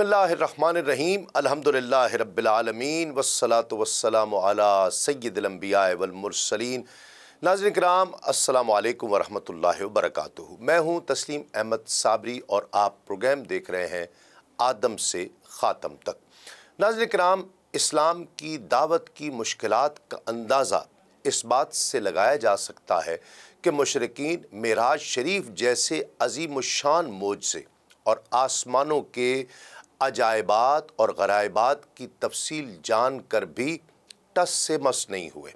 بسم اللہ الرحمن الرحیم الحمدللہ رب العالمین والصلاة والسلام علی سید الانبیاء والمرسلین۔ ناظرین کرام السلام علیکم ورحمۃ اللہ وبرکاتہ۔ میں ہوں تسلیم احمد صابری اور آپ پروگرام دیکھ رہے ہیں آدم سے خاتم تک۔ ناظرین کرام، اسلام کی دعوت کی مشکلات کا اندازہ اس بات سے لگایا جا سکتا ہے کہ مشرکین معراج شریف جیسے عظیم الشان معجزے اور آسمانوں کے عجائبات اور غرائبات کی تفصیل جان کر بھی ٹس سے مس نہیں ہوئے،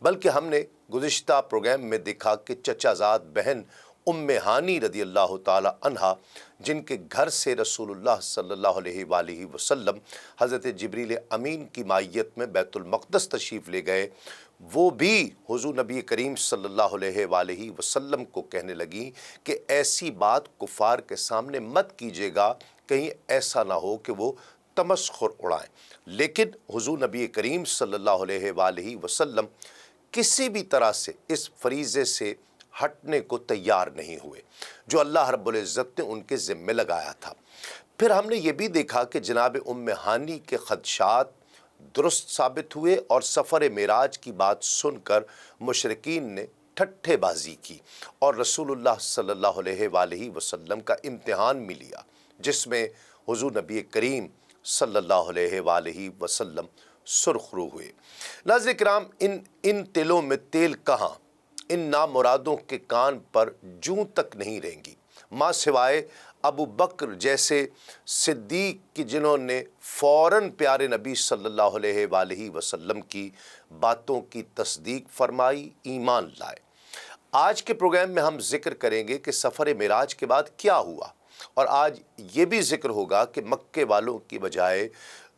بلکہ ہم نے گزشتہ پروگرام میں دیکھا کہ چچا زاد بہن ام ہانی رضی اللہ تعالی عنہا، جن کے گھر سے رسول اللہ صلی اللہ علیہ وآلہ وسلم حضرت جبریل امین کی معیت میں بیت المقدس تشریف لے گئے، وہ بھی حضور نبی کریم صلی اللہ علیہ وآلہ وسلم کو کہنے لگیں کہ ایسی بات کفار کے سامنے مت کیجیے گا، کہیں ایسا نہ ہو کہ وہ تمسخر اڑائیں۔ لیکن حضور نبی کریم صلی اللہ علیہ وآلہ وسلم کسی بھی طرح سے اس فریضے سے ہٹنے کو تیار نہیں ہوئے جو اللہ رب العزت نے ان کے ذمے لگایا تھا۔ پھر ہم نے یہ بھی دیکھا کہ جناب ام ہانی کے خدشات درست ثابت ہوئے اور سفر معراج کی بات سن کر مشرکین نے ٹھٹھے بازی کی اور رسول اللہ صلی اللہ علیہ وآلہ وسلم کا امتحان بھی لیا، جس میں حضور نبی کریم صلی اللہ علیہ وآلہ وسلم سرخ رو ہوئے۔ ناظرین کرام، ان تلوں میں تیل کہاں، ان نامرادوں کے کان پر جوں تک نہیں رہیں گی، ماں سوائے ابو بکر جیسے صدیق کی، جنہوں نے فوراً پیارے نبی صلی اللہ علیہ وآلہ وسلم کی باتوں کی تصدیق فرمائی، ایمان لائے۔ آج کے پروگرام میں ہم ذکر کریں گے کہ سفر معراج کے بعد کیا ہوا، اور آج یہ بھی ذکر ہوگا کہ مکے والوں کی بجائے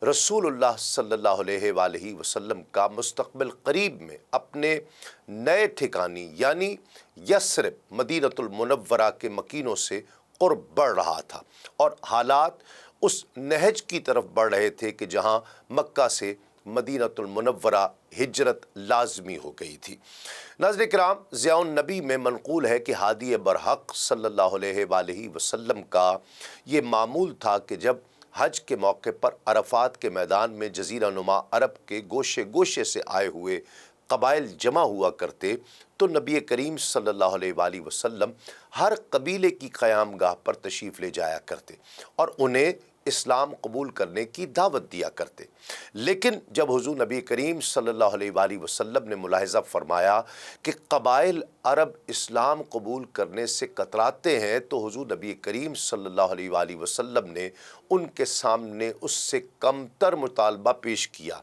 رسول اللہ صلی اللہ علیہ وآلہ وسلم کا مستقبل قریب میں اپنے نئے ٹھکانی یعنی یثرب مدینۃ المنورہ کے مکینوں سے قرب بڑھ رہا تھا، اور حالات اس نہج کی طرف بڑھ رہے تھے کہ جہاں مکہ سے مدینۃ المنورہ ہجرت لازمی ہو گئی تھی۔ ناظرین کرام، ضیاء النبی میں منقول ہے کہ ہادی برحق صلی اللہ علیہ وآلہ وسلم کا یہ معمول تھا کہ جب حج کے موقع پر عرفات کے میدان میں جزیرہ نما عرب کے گوشے گوشے سے آئے ہوئے قبائل جمع ہوا کرتے تو نبی کریم صلی اللہ علیہ وآلہ وسلم ہر قبیلے کی قیام گاہ پر تشریف لے جایا کرتے اور انہیں اسلام قبول کرنے کی دعوت دیا کرتے۔ لیکن جب حضور نبی کریم صلی اللہ علیہ وآلہ وسلم نے ملاحظہ فرمایا کہ قبائل عرب اسلام قبول کرنے سے کتراتے ہیں، تو حضور نبی کریم صلی اللہ علیہ وآلہ وسلم نے ان کے سامنے اس سے کمتر مطالبہ پیش کیا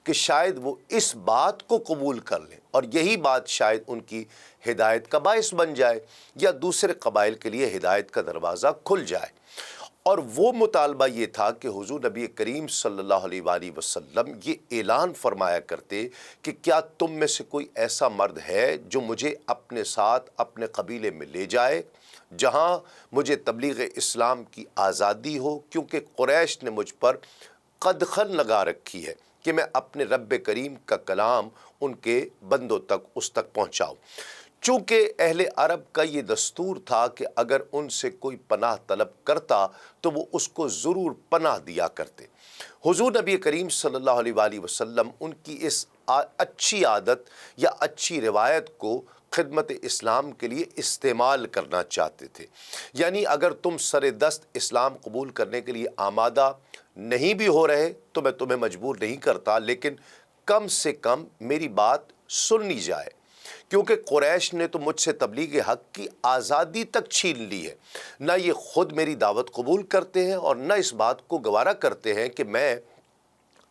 کہ شاید وہ اس بات کو قبول کر لیں، اور یہی بات شاید ان کی ہدایت کا باعث بن جائے یا دوسرے قبائل کے لیے ہدایت کا دروازہ کھل جائے۔ اور وہ مطالبہ یہ تھا کہ حضور نبی کریم صلی اللہ علیہ وآلہ وسلم یہ اعلان فرمایا کرتے کہ کیا تم میں سے کوئی ایسا مرد ہے جو مجھے اپنے ساتھ اپنے قبیلے میں لے جائے جہاں مجھے تبلیغ اسلام کی آزادی ہو، کیونکہ قریش نے مجھ پر قدخن لگا رکھی ہے کہ میں اپنے رب کریم کا کلام ان کے بندوں تک اس تک پہنچاؤں۔ چونکہ اہل عرب کا یہ دستور تھا کہ اگر ان سے کوئی پناہ طلب کرتا تو وہ اس کو ضرور پناہ دیا کرتے۔ حضور نبی کریم صلی اللہ علیہ وآلہ وسلم ان کی اس اچھی عادت یا اچھی روایت کو خدمت اسلام کے لیے استعمال کرنا چاہتے تھے، یعنی اگر تم سر دست اسلام قبول کرنے کے لیے آمادہ نہیں بھی ہو رہے تو میں تمہیں مجبور نہیں کرتا، لیکن کم سے کم میری بات سننی جائے، کیونکہ قریش نے تو مجھ سے تبلیغ حق کی آزادی تک چھین لی ہے۔ نہ یہ خود میری دعوت قبول کرتے ہیں اور نہ اس بات کو گوارا کرتے ہیں کہ میں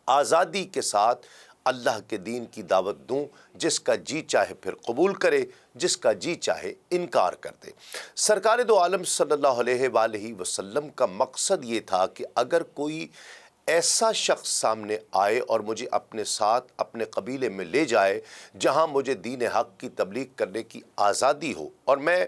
آزادی کے ساتھ اللہ کے دین کی دعوت دوں، جس کا جی چاہے پھر قبول کرے، جس کا جی چاہے انکار کر دے۔ سرکار دو عالم صلی اللہ علیہ وآلہ وسلم کا مقصد یہ تھا کہ اگر کوئی ایسا شخص سامنے آئے اور مجھے اپنے ساتھ اپنے قبیلے میں لے جائے جہاں مجھے دین حق کی تبلیغ کرنے کی آزادی ہو اور میں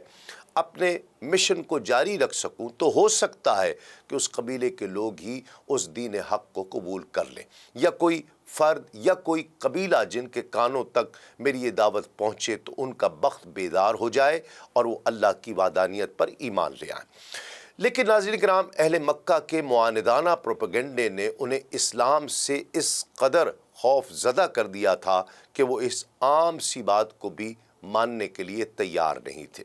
اپنے مشن کو جاری رکھ سکوں، تو ہو سکتا ہے کہ اس قبیلے کے لوگ ہی اس دین حق کو قبول کر لیں، یا کوئی فرد یا کوئی قبیلہ جن کے کانوں تک میری یہ دعوت پہنچے تو ان کا بخت بیدار ہو جائے اور وہ اللہ کی وحدانیت پر ایمان لے آئیں۔ لیکن ناظرین کرام، اہل مکہ کے معاندانہ پروپیگنڈے نے انہیں اسلام سے اس قدر خوف زدہ کر دیا تھا کہ وہ اس عام سی بات کو بھی ماننے کے لیے تیار نہیں تھے۔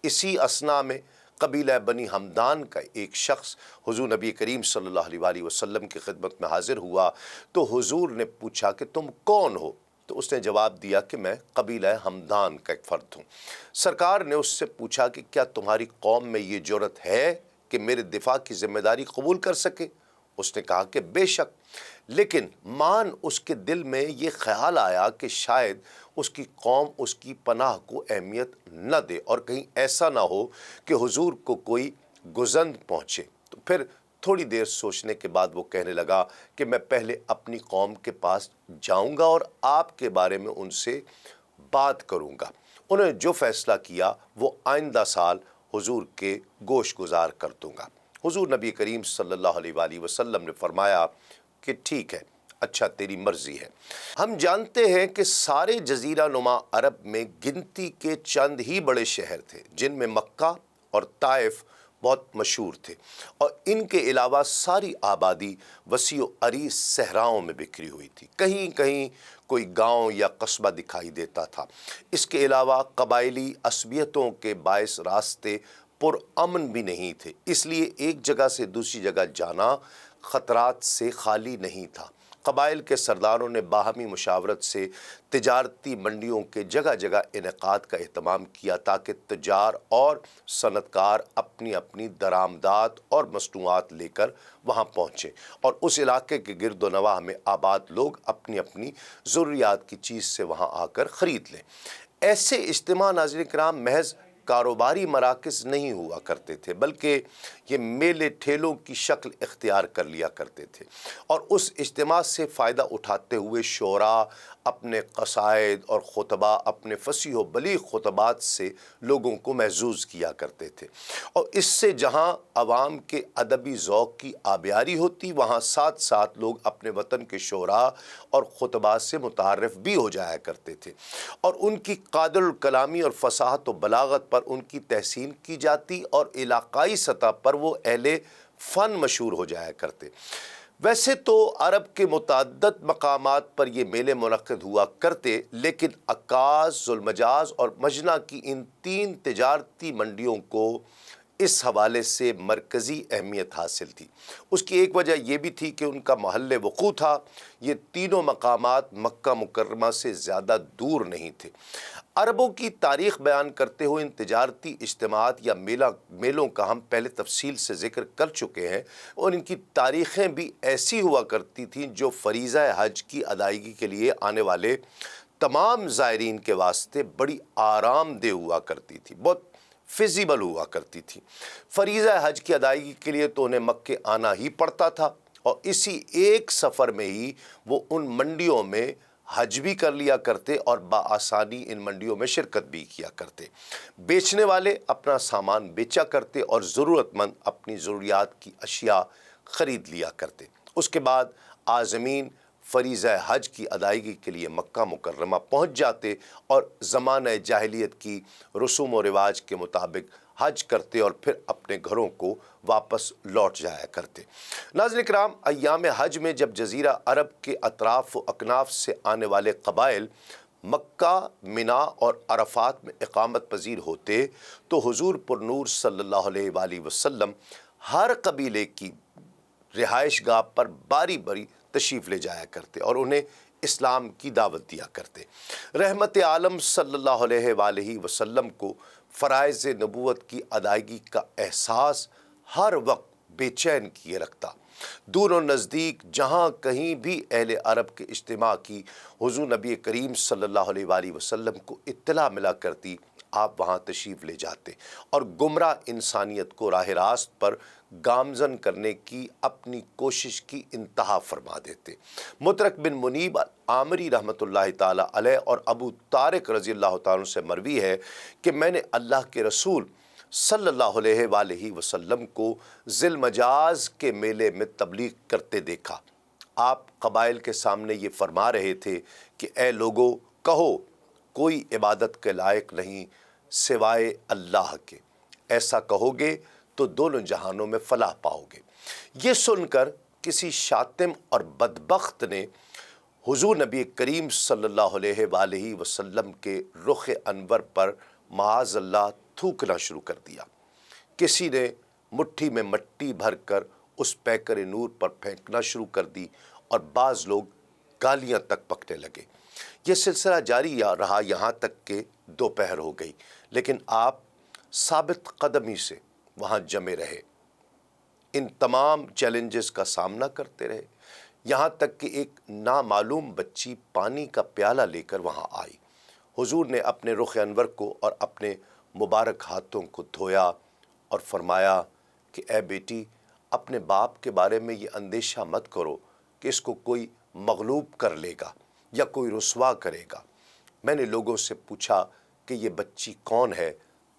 اسی اثنا میں قبیلہ بنی ہمدان کا ایک شخص حضور نبی کریم صلی اللہ علیہ وآلہ وسلم کی خدمت میں حاضر ہوا تو حضور نے پوچھا کہ تم کون ہو؟ تو اس نے جواب دیا کہ میں قبیلہ ہمدان کا ایک فرد ہوں۔ سرکار نے اس سے پوچھا کہ کیا تمہاری قوم میں یہ جرأت ہے کہ میرے دفاع کی ذمہ داری قبول کر سکے؟ اس نے کہا کہ بے شک، لیکن اس کے دل میں یہ خیال آیا کہ شاید اس کی قوم اس کی پناہ کو اہمیت نہ دے اور کہیں ایسا نہ ہو کہ حضور کو کوئی گزند پہنچے۔ تو پھر تھوڑی دیر سوچنے کے بعد وہ کہنے لگا کہ میں پہلے اپنی قوم کے پاس جاؤں گا اور آپ کے بارے میں ان سے بات کروں گا۔ انہوں نے جو فیصلہ کیا وہ آئندہ سال حضور کے گوش گزار کر دوں گا۔ حضور نبی کریم صلی اللہ علیہ وآلہ وسلم نے فرمایا کہ ٹھیک ہے، اچھا تیری مرضی ہے۔ ہم جانتے ہیں کہ سارے جزیرہ نما عرب میں گنتی کے چند ہی بڑے شہر تھے جن میں مکہ اور طائف بہت مشہور تھے، اور ان کے علاوہ ساری آبادی وسیع و عریض صحراؤں میں بکھری ہوئی تھی۔ کہیں کہیں کوئی گاؤں یا قصبہ دکھائی دیتا تھا۔ اس کے علاوہ قبائلی عصبیتوں کے باعث راستے پرامن بھی نہیں تھے، اس لیے ایک جگہ سے دوسری جگہ جانا خطرات سے خالی نہیں تھا۔ قبائل کے سرداروں نے باہمی مشاورت سے تجارتی منڈیوں کے جگہ جگہ انعقاد کا اہتمام کیا تاکہ تجار اور صنعت کار اپنی اپنی درآمدات اور مصنوعات لے کر وہاں پہنچیں اور اس علاقے کے گرد و نواح میں آباد لوگ اپنی اپنی ضروریات کی چیز سے وہاں آ کر خرید لیں۔ ایسے اجتماع ناظرین کرام محض کاروباری مراکز نہیں ہوا کرتے تھے، بلکہ یہ میلے ٹھیلوں کی شکل اختیار کر لیا کرتے تھے، اور اس اجتماع سے فائدہ اٹھاتے ہوئے شعراء اپنے قصائد اور خطبہ اپنے فصیح و بلیغ خطبات سے لوگوں کو محظوظ کیا کرتے تھے، اور اس سے جہاں عوام کے ادبی ذوق کی آبیاری ہوتی، وہاں ساتھ ساتھ لوگ اپنے وطن کے شعراء اور خطبات سے متعارف بھی ہو جایا کرتے تھے، اور ان کی قادر الکلامی اور فصاحت و بلاغت پر ان کی تحسین کی جاتی اور علاقائی سطح پر وہ اہل فن مشہور ہو جایا کرتے۔ ویسے تو عرب کے متعدد مقامات پر یہ میلے منعقد ہوا کرتے، لیکن عکاظ، ذوالمجاز اور مجنہ کی ان تین تجارتی منڈیوں کو اس حوالے سے مرکزی اہمیت حاصل تھی۔ اس کی ایک وجہ یہ بھی تھی کہ ان کا محل وقوع تھا۔ یہ تینوں مقامات مکہ مکرمہ سے زیادہ دور نہیں تھے۔ عربوں کی تاریخ بیان کرتے ہوئے ان تجارتی اجتماعات یا میلوں کا ہم پہلے تفصیل سے ذکر کر چکے ہیں، اور ان کی تاریخیں بھی ایسی ہوا کرتی تھیں جو فریضہ حج کی ادائیگی کے لیے آنے والے تمام زائرین کے واسطے بڑی آرام دہ ہوا کرتی تھی، بہت فیزیبل ہوا کرتی تھی۔ فریضہ حج کی ادائیگی کے لیے تو انہیں مکے آنا ہی پڑتا تھا، اور اسی ایک سفر میں ہی وہ ان منڈیوں میں حج بھی کر لیا کرتے اور بآسانی ان منڈیوں میں شرکت بھی کیا کرتے۔ بیچنے والے اپنا سامان بیچا کرتے اور ضرورت مند اپنی ضروریات کی اشیاء خرید لیا کرتے۔ اس کے بعد عازمین فریضہ حج کی ادائیگی کے لیے مکہ مکرمہ پہنچ جاتے اور زمانہ جاہلیت کی رسوم و رواج کے مطابق حج کرتے اور پھر اپنے گھروں کو واپس لوٹ جایا کرتے۔ ناظرین کرام، ایام حج میں جب جزیرہ عرب کے اطراف و اکناف سے آنے والے قبائل مکہ، منا اور عرفات میں اقامت پذیر ہوتے تو حضور پر نور صلی اللہ علیہ وآلہ وسلم ہر قبیلے کی رہائش گاہ پر باری باری تشریف لے جایا کرتے اور انہیں اسلام کی دعوت دیا کرتے۔ رحمت عالم صلی اللہ علیہ وآلہ وسلم کو فرائض نبوت کی ادائیگی کا احساس ہر وقت بے چین کیے رکھتا۔ دور و نزدیک جہاں کہیں بھی اہل عرب کے اجتماع کی حضور نبی کریم صلی اللہ علیہ وآلہ وسلم کو اطلاع ملا کرتی، آپ وہاں تشریف لے جاتے اور گمراہ انسانیت کو راہ راست پر گامزن کرنے کی اپنی کوشش کی انتہا فرما دیتے۔ مطرق بن منیب عامری رحمۃ اللہ تعالی علیہ اور ابو طارق رضی اللہ تعالیٰ عنہ سے مروی ہے کہ میں نے اللہ کے رسول صلی اللہ علیہ وآلہ وسلم کو ذی المجاز کے میلے میں تبلیغ کرتے دیکھا۔ آپ قبائل کے سامنے یہ فرما رہے تھے کہ اے لوگو، کہو کوئی عبادت کے لائق نہیں سوائے اللہ کے۔ ایسا کہو گے تو دونوں جہانوں میں فلاح پاؤ گے۔ یہ سن کر کسی شاتم اور بدبخت نے حضور نبی کریم صلی اللہ علیہ وآلہ وسلم کے رخ انور پر معاذ اللہ تھوکنا شروع کر دیا۔ کسی نے مٹھی میں مٹی بھر کر اس پیکر نور پر پھینکنا شروع کر دی اور بعض لوگ گالیاں تک پکنے لگے۔ یہ سلسلہ جاری رہا یہاں تک کہ دوپہر ہو گئی، لیکن آپ ثابت قدمی سے وہاں جمے رہے، ان تمام چیلنجز کا سامنا کرتے رہے، یہاں تک کہ ایک نامعلوم بچی پانی کا پیالہ لے کر وہاں آئی۔ حضور نے اپنے رخ انور کو اور اپنے مبارک ہاتھوں کو دھویا اور فرمایا کہ اے بیٹی، اپنے باپ کے بارے میں یہ اندیشہ مت کرو کہ اس کو کوئی مغلوب کر لے گا یا کوئی رسوا کرے گا۔ میں نے لوگوں سے پوچھا کہ یہ بچی کون ہے،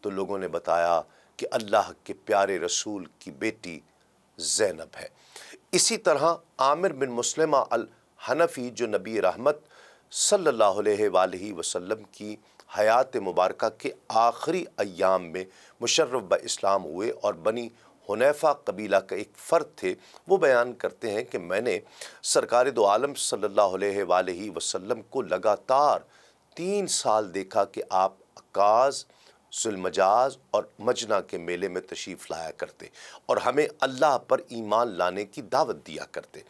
تو لوگوں نے بتایا کہ اللہ کے پیارے رسول کی بیٹی زینب ہے۔ اسی طرح عامر بن مسلمہ الحنفی، جو نبی رحمت صلی اللہ علیہ وآلہ وسلم کی حیات مبارکہ کے آخری ایام میں مشرف باسلام ہوئے اور بنی حنیفہ قبیلہ کا ایک فرد تھے، وہ بیان کرتے ہیں کہ میں نے سرکار دو عالم صلی اللہ علیہ وآلہ وسلم کو لگاتار 3 سال دیکھا کہ آپ عکاظ، ذوالمجاز اور مجنہ کے میلے میں تشریف لایا کرتے اور ہمیں اللہ پر ایمان لانے کی دعوت دیا کرتے،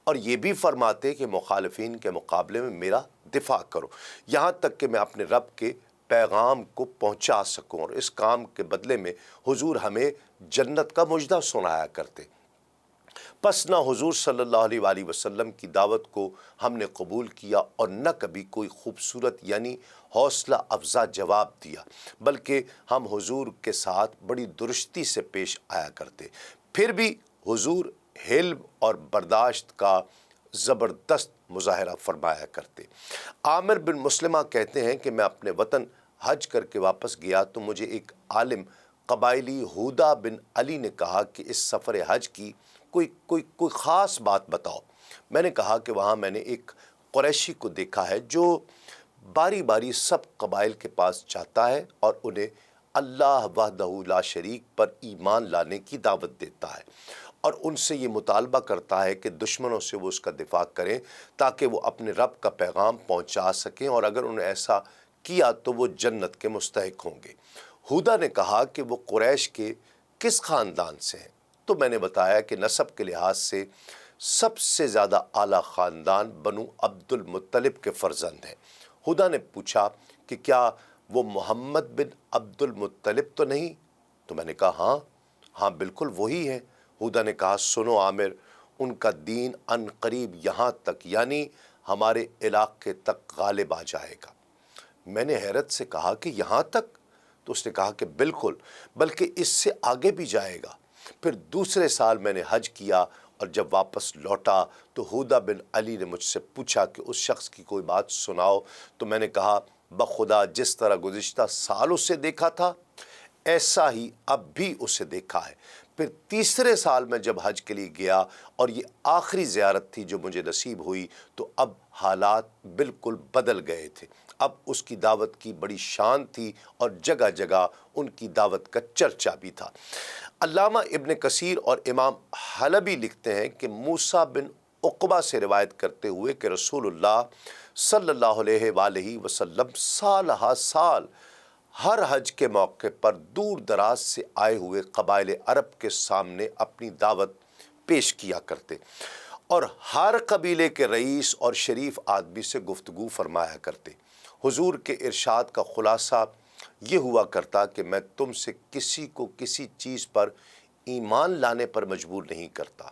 اور یہ بھی فرماتے کہ مخالفین کے مقابلے میں میرا دفاع کرو، یہاں تک کہ میں اپنے رب کے پیغام کو پہنچا سکوں، اور اس کام کے بدلے میں حضور ہمیں جنت کا مژدہ سنایا کرتے۔ پس نہ حضور صلی اللہ علیہ وآلہ وسلم کی دعوت کو ہم نے قبول کیا اور نہ کبھی کوئی خوبصورت یعنی حوصلہ افزا جواب دیا، بلکہ ہم حضور کے ساتھ بڑی درستی سے پیش آیا کرتے، پھر بھی حضور حلم اور برداشت کا زبردست مظاہرہ فرمایا کرتے۔ عامر بن مسلمہ کہتے ہیں کہ میں اپنے وطن حج کر کے واپس گیا تو مجھے ایک عالم قبائلی ہودہ بن علی نے کہا کہ اس سفر حج کی کوئی خاص بات بتاؤ۔ میں نے کہا کہ وہاں میں نے ایک قریشی کو دیکھا ہے جو باری باری سب قبائل کے پاس جاتا ہے اور انہیں اللہ وحدہ لا شریک پر ایمان لانے کی دعوت دیتا ہے، اور ان سے یہ مطالبہ کرتا ہے کہ دشمنوں سے وہ اس کا دفاع کریں تاکہ وہ اپنے رب کا پیغام پہنچا سکیں، اور اگر انہوں نے ایسا کیا تو وہ جنت کے مستحق ہوں گے۔ ہودہ نے کہا کہ وہ قریش کے کس خاندان سے ہیں؟ تو میں نے بتایا کہ نسب کے لحاظ سے سب سے زیادہ اعلیٰ خاندان بنو عبد المطلب کے فرزند ہیں۔ ہودہ نے پوچھا کہ کیا وہ محمد بن عبد المطلب تو نہیں؟ تو میں نے کہا ہاں بالکل وہی ہیں۔ ہودہ نے کہا سنو عامر، ان کا دین ان قریب یہاں تک یعنی ہمارے علاقے تک غالب آ جائے گا۔ میں نے حیرت سے کہا کہ یہاں تک؟ تو اس نے کہا کہ بالکل، بلکہ اس سے آگے بھی جائے گا۔ پھر دوسرے سال میں نے حج کیا اور جب واپس لوٹا تو ہودہ بن علی نے مجھ سے پوچھا کہ اس شخص کی کوئی بات سناؤ، تو میں نے کہا بخدا جس طرح گزشتہ سال اسے دیکھا تھا ایسا ہی اب بھی اسے دیکھا ہے۔ پھر تیسرے سال میں جب حج کے لیے گیا اور یہ آخری زیارت تھی جو مجھے نصیب ہوئی، تو اب حالات بالکل بدل گئے تھے۔ اب اس کی دعوت کی بڑی شان تھی اور جگہ جگہ ان کی دعوت کا چرچا بھی تھا۔ علامہ ابن کثیر اور امام حلبی لکھتے ہیں کہ موسیٰ بن عقبہ سے روایت کرتے ہوئے کہ رسول اللہ صلی اللہ علیہ وآلہ وسلم سال ہا سال ہر حج کے موقع پر دور دراز سے آئے ہوئے قبائل عرب کے سامنے اپنی دعوت پیش کیا کرتے اور ہر قبیلے کے رئیس اور شریف آدمی سے گفتگو فرمایا کرتے۔ حضور کے ارشاد کا خلاصہ یہ ہوا کرتا کہ میں تم سے کسی کو کسی چیز پر ایمان لانے پر مجبور نہیں کرتا،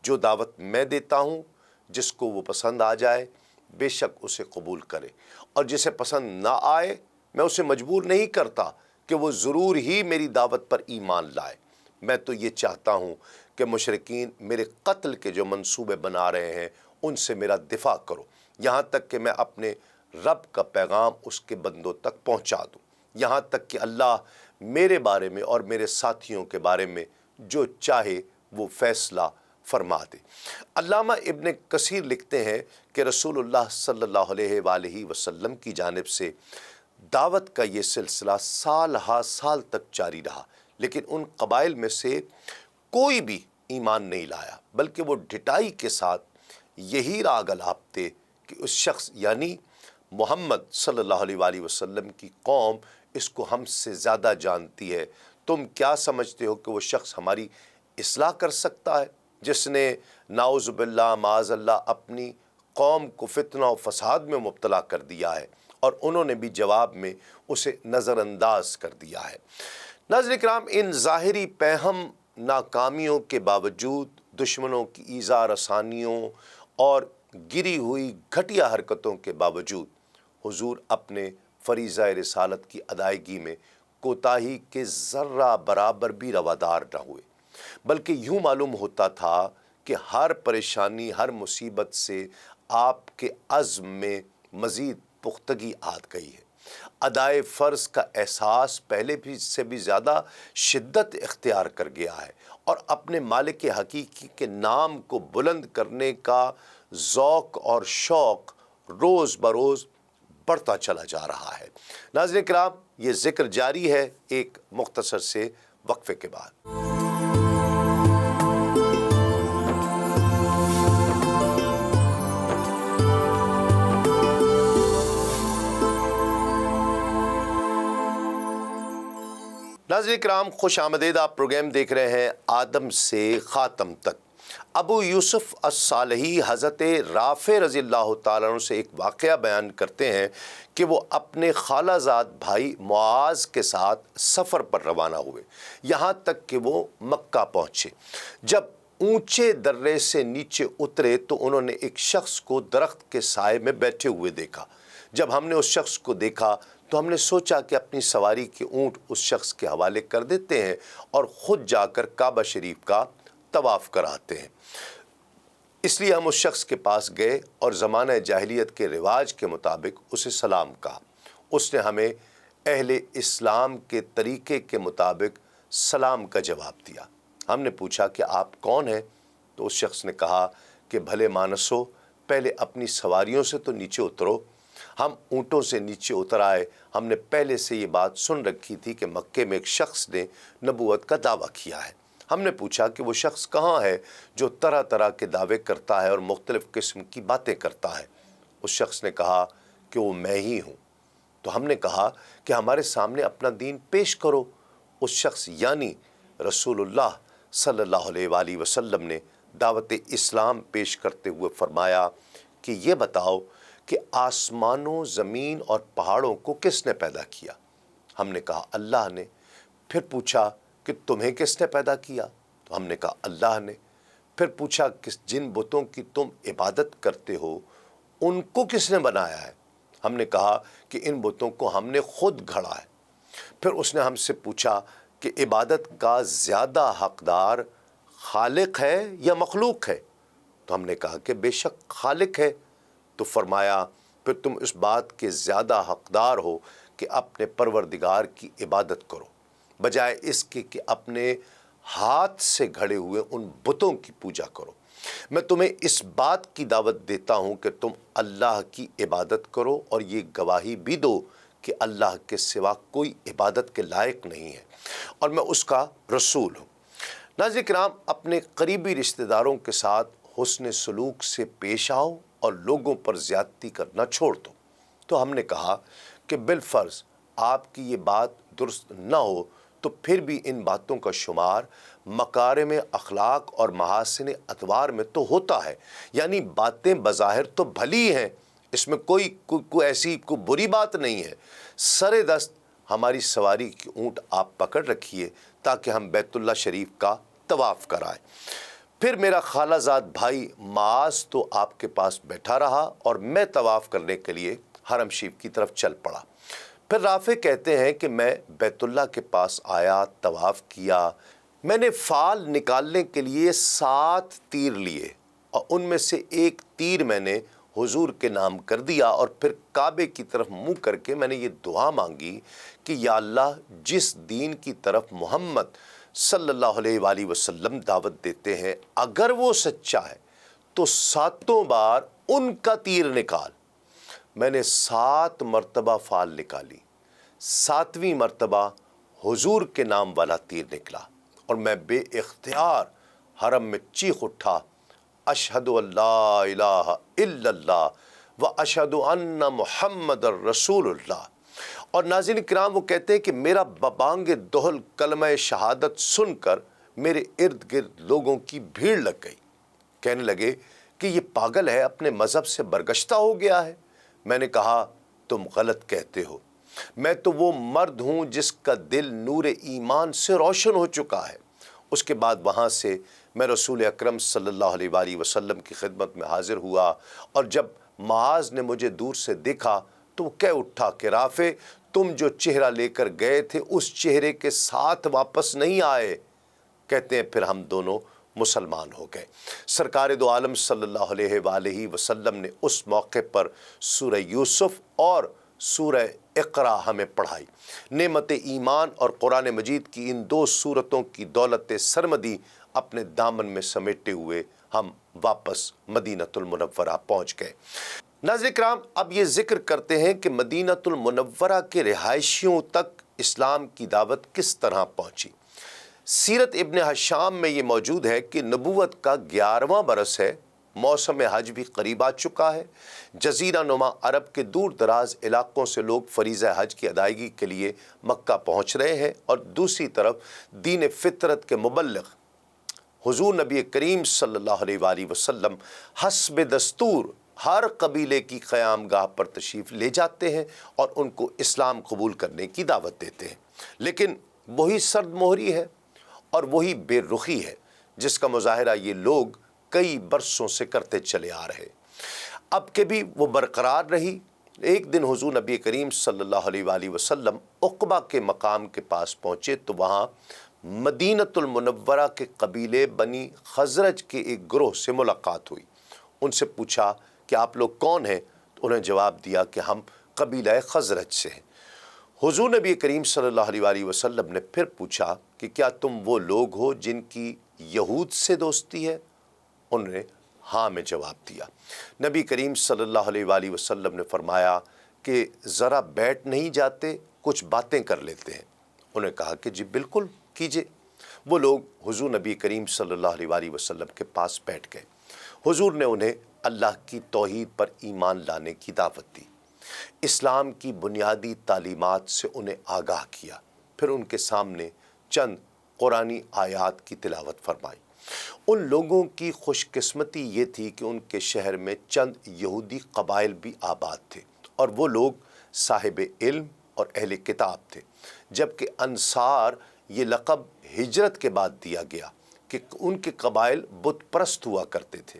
جو دعوت میں دیتا ہوں جس کو وہ پسند آ جائے بے شک اسے قبول کرے، اور جسے پسند نہ آئے میں اسے مجبور نہیں کرتا کہ وہ ضرور ہی میری دعوت پر ایمان لائے۔ میں تو یہ چاہتا ہوں کہ مشرکین میرے قتل کے جو منصوبے بنا رہے ہیں ان سے میرا دفاع کرو، یہاں تک کہ میں اپنے رب کا پیغام اس کے بندوں تک پہنچا دوں، یہاں تک کہ اللہ میرے بارے میں اور میرے ساتھیوں کے بارے میں جو چاہے وہ فیصلہ فرما دے۔ علامہ ابن کثیر لکھتے ہیں کہ رسول اللہ صلی اللہ علیہ وآلہ وسلم کی جانب سے دعوت کا یہ سلسلہ سال ہا سال تک جاری رہا، لیکن ان قبائل میں سے کوئی بھی ایمان نہیں لایا، بلکہ وہ ڈٹائی کے ساتھ یہی راگ الاپتے کہ اس شخص یعنی محمد صلی اللہ علیہ وآلہ وسلم کی قوم اس کو ہم سے زیادہ جانتی ہے، تم کیا سمجھتے ہو کہ وہ شخص ہماری اصلاح کر سکتا ہے، جس نے نعوذ باللہ معاذ اللہ اپنی قوم کو فتنہ و فساد میں مبتلا کر دیا ہے، اور انہوں نے بھی جواب میں اسے نظر انداز کر دیا ہے۔ ناظرین کرام، ان ظاہری پہم ناکامیوں کے باوجود، دشمنوں کی ایذا رسانیوں اور گری ہوئی گھٹیا حرکتوں کے باوجود، حضور اپنے فریضہ رسالت کی ادائیگی میں کوتاہی کے ذرہ برابر بھی روادار نہ ہوئے، بلکہ یوں معلوم ہوتا تھا کہ ہر پریشانی، ہر مصیبت سے آپ کے عزم میں مزید پختگی آ گئی ہے۔ ادائے فرض کا احساس پہلے بھی سے بھی زیادہ شدت اختیار کر گیا ہے، اور اپنے مالک حقیقی کے نام کو بلند کرنے کا ذوق اور شوق روز بروز بڑھتا چلا جا رہا ہے۔ ناظرین کرام، یہ ذکر جاری ہے ایک مختصر سے وقفے کے بعد۔ ناظرین کرام، خوش آمدید، آپ پروگرام دیکھ رہے ہیں آدم سے خاتم تک۔ ابو یوسف الصالحی حضرت رافع رضی اللہ تعالیٰ عنہ سے ایک واقعہ بیان کرتے ہیں کہ وہ اپنے خالہ زاد بھائی معاذ کے ساتھ سفر پر روانہ ہوئے، یہاں تک کہ وہ مکہ پہنچے۔ جب اونچے درے سے نیچے اترے تو انہوں نے ایک شخص کو درخت کے سائے میں بیٹھے ہوئے دیکھا۔ جب ہم نے اس شخص کو دیکھا تو ہم نے سوچا کہ اپنی سواری کے اونٹ اس شخص کے حوالے کر دیتے ہیں اور خود جا کر کعبہ شریف کا طواف کراتے ہیں۔ اس لیے ہم اس شخص کے پاس گئے اور زمانہ جاہلیت کے رواج کے مطابق اسے سلام کہا۔ اس نے ہمیں اہل اسلام کے طریقے کے مطابق سلام کا جواب دیا۔ ہم نے پوچھا کہ آپ کون ہیں؟ تو اس شخص نے کہا کہ بھلے مانسو، پہلے اپنی سواریوں سے تو نیچے اترو۔ ہم اونٹوں سے نیچے اتر آئے۔ ہم نے پہلے سے یہ بات سن رکھی تھی کہ مکے میں ایک شخص نے نبوت کا دعویٰ کیا ہے۔ ہم نے پوچھا کہ وہ شخص کہاں ہے جو طرح طرح کے دعوے کرتا ہے اور مختلف قسم کی باتیں کرتا ہے؟ اس شخص نے کہا کہ وہ میں ہی ہوں۔ تو ہم نے کہا کہ ہمارے سامنے اپنا دین پیش کرو۔ اس شخص یعنی رسول اللہ صلی اللہ علیہ وآلہ وسلم نے دعوت اسلام پیش کرتے ہوئے فرمایا کہ یہ بتاؤ کہ آسمانوں، زمین اور پہاڑوں کو کس نے پیدا کیا؟ ہم نے کہا اللہ نے۔ پھر پوچھا کہ تمہیں کس نے پیدا کیا؟ تو ہم نے کہا اللہ نے۔ پھر پوچھا کہ جن بتوں کی تم عبادت کرتے ہو ان کو کس نے بنایا ہے؟ ہم نے کہا کہ ان بتوں کو ہم نے خود گھڑا ہے۔ پھر اس نے ہم سے پوچھا کہ عبادت کا زیادہ حقدار خالق ہے یا مخلوق ہے؟ تو ہم نے کہا کہ بے شک خالق ہے۔ تو فرمایا پھر تم اس بات کے زیادہ حقدار ہو کہ اپنے پروردگار کی عبادت کرو، بجائے اس کے کہ اپنے ہاتھ سے گھڑے ہوئے ان بتوں کی پوجا کرو۔ میں تمہیں اس بات کی دعوت دیتا ہوں کہ تم اللہ کی عبادت کرو اور یہ گواہی بھی دو کہ اللہ کے سوا کوئی عبادت کے لائق نہیں ہے اور میں اس کا رسول ہوں۔ ناظرین کرام، اپنے قریبی رشتہ داروں کے ساتھ حسن سلوک سے پیش آؤ اور لوگوں پر زیادتی کرنا چھوڑ دو۔ تو ہم نے کہا کہ بالفرض آپ کی یہ بات درست نہ ہو تو پھر بھی ان باتوں کا شمار مکارم اخلاق اور محاسن اطوار میں تو ہوتا ہے، یعنی باتیں بظاہر تو بھلی ہیں، اس میں کوئی ایسی کوئی بری بات نہیں ہے۔ سر دست ہماری سواری کی اونٹ آپ پکڑ رکھیے تاکہ ہم بیت اللہ شریف کا طواف کرائیں۔ پھر میرا خالہ زاد بھائی معاذ تو آپ کے پاس بیٹھا رہا اور میں طواف کرنے کے لیے حرم شریف کی طرف چل پڑا۔ پھر رافع کہتے ہیں کہ میں بیت اللہ کے پاس آیا، طواف کیا۔ میں نے فال نکالنے کے لیے 7 تیر لیے اور ان میں سے ایک تیر میں نے حضور کے نام کر دیا اور پھر کعبے کی طرف منہ کر کے میں نے یہ دعا مانگی کہ یا اللہ، جس دین کی طرف محمد صلی اللہ علیہ وآلہ وسلم دعوت دیتے ہیں اگر وہ سچا ہے تو 7 بار ان کا تیر نکال۔ میں نے 7 مرتبہ فال نکالی۔ 7ویں مرتبہ حضور کے نام والا تیر نکلا اور میں بے اختیار حرم میں چیخ اٹھا، اشہد اللہ الہ الا اللہ و اشہد ان محمد رسول اللہ۔ اور ناظرین کرام، وہ کہتے ہیں کہ میرا ببانگ دہل کلمہ شہادت سن کر میرے ارد گرد لوگوں کی بھیڑ لگ گئی، کہنے لگے کہ یہ پاگل ہے، اپنے مذہب سے برگشتہ ہو گیا ہے۔ میں نے کہا تم غلط کہتے ہو، میں تو وہ مرد ہوں جس کا دل نور ایمان سے روشن ہو چکا ہے۔ اس کے بعد وہاں سے میں رسول اکرم صلی اللہ علیہ وآلہ وسلم کی خدمت میں حاضر ہوا، اور جب معاذ نے مجھے دور سے دیکھا تو وہ کہہ اٹھا کہ رافع، تم جو چہرہ لے کر گئے تھے اس چہرے کے ساتھ واپس نہیں آئے۔ کہتے ہیں پھر ہم دونوں مسلمان ہو گئے۔ سرکار دو عالم صلی اللہ علیہ وآلہ وسلم نے اس موقع پر سورہ یوسف اور سورہ اقرا ہمیں پڑھائی۔ نعمت ایمان اور قرآن مجید کی ان دو سورتوں کی دولت سرمدی اپنے دامن میں سمیٹے ہوئے ہم واپس مدینۃ المنورہ پہنچ گئے۔ ناظرین کرام، اب یہ ذکر کرتے ہیں کہ مدینۃ المنورہ کے رہائشیوں تک اسلام کی دعوت کس طرح پہنچی۔ سیرت ابن ہشام میں یہ موجود ہے کہ نبوت کا 11واں برس ہے، موسم حج بھی قریب آ چکا ہے، جزیرہ نما عرب کے دور دراز علاقوں سے لوگ فریضہ حج کی ادائیگی کے لیے مکہ پہنچ رہے ہیں، اور دوسری طرف دین فطرت کے مبلغ حضور نبی کریم صلی اللہ علیہ وآلہ وسلم حسب دستور ہر قبیلے کی قیام گاہ پر تشریف لے جاتے ہیں اور ان کو اسلام قبول کرنے کی دعوت دیتے ہیں، لیکن وہی سرد مہری ہے اور وہی بے رخی ہے جس کا مظاہرہ یہ لوگ کئی برسوں سے کرتے چلے آ رہے۔ اب کہ بھی وہ برقرار رہی۔ ایک دن حضور نبی کریم صلی اللہ علیہ وآلہ وسلم عقبہ کے مقام کے پاس پہنچے تو وہاں مدینۃ المنورہ کے قبیلے بنی خزرج کے ایک گروہ سے ملاقات ہوئی۔ ان سے پوچھا کہ آپ لوگ کون ہیں؟ تو انہیں جواب دیا کہ ہم قبیلہ خزرج سے ہیں۔ حضور نبی کریم صلی اللہ علیہ وآلہ وسلم نے پھر پوچھا کہ کیا تم وہ لوگ ہو جن کی یہود سے دوستی ہے؟ انہوں نے ہاں میں جواب دیا۔ نبی کریم صلی اللہ علیہ وآلہ وسلم نے فرمایا کہ ذرا بیٹھ نہیں جاتے، کچھ باتیں کر لیتے ہیں۔ انہوں نے کہا کہ جی بالکل کیجئے۔ وہ لوگ حضور نبی کریم صلی اللہ علیہ وآلہ وسلم کے پاس بیٹھ گئے۔ حضور نے انہیں اللہ کی توحید پر ایمان لانے کی دعوت دی، اسلام کی بنیادی تعلیمات سے انہیں آگاہ کیا، پھر ان کے سامنے چند قرآنی آیات کی تلاوت فرمائی۔ ان لوگوں کی خوش قسمتی یہ تھی کہ ان کے شہر میں چند یہودی قبائل بھی آباد تھے، اور وہ لوگ صاحب علم اور اہل کتاب تھے، جبکہ انصار یہ لقب ہجرت کے بعد دیا گیا کہ ان کے قبائل بت پرست ہوا کرتے تھے۔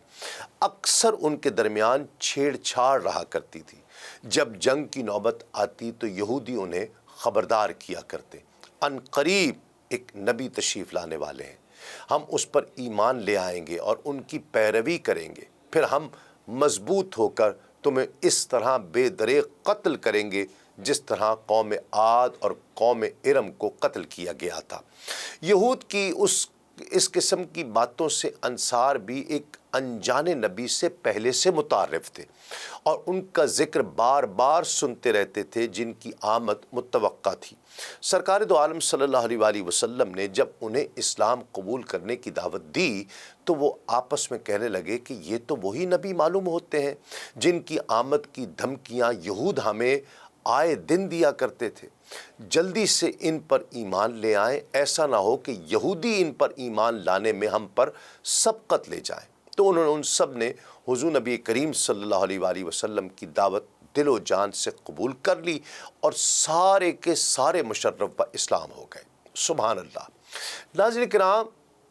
اکثر ان کے درمیان چھیڑ چھاڑ رہا کرتی تھی۔ جب جنگ کی نوبت آتی تو یہودی انہیں خبردار کیا کرتے، ان قریب ایک نبی تشریف لانے والے ہیں، ہم اس پر ایمان لے آئیں گے اور ان کی پیروی کریں گے، پھر ہم مضبوط ہو کر تمہیں اس طرح بے دریغ قتل کریں گے جس طرح قوم عاد اور قوم ارم کو قتل کیا گیا تھا۔ یہود کی اس قسم کی باتوں سے انصار بھی ایک انجان نبی سے پہلے سے متعارف تھے اور ان کا ذکر بار بار سنتے رہتے تھے، جن کی آمد متوقع تھی۔ سرکار دو عالم صلی اللہ علیہ وآلہ وسلم نے جب انہیں اسلام قبول کرنے کی دعوت دی تو وہ آپس میں کہنے لگے کہ یہ تو وہی نبی معلوم ہوتے ہیں جن کی آمد کی دھمکیاں یہود ہمیں آئے دن دیا کرتے تھے۔ جلدی سے ان پر ایمان لے آئیں، ایسا نہ ہو کہ یہودی ان پر ایمان لانے میں ہم پر سبقت لے جائیں۔ تو انہوں نے ان سب نے حضور نبی کریم صلی اللہ علیہ وآلہ وسلم کی دعوت دل و جان سے قبول کر لی اور سارے کے سارے مشرف با اسلام ہو گئے۔ سبحان اللہ۔ ناظرین کرام،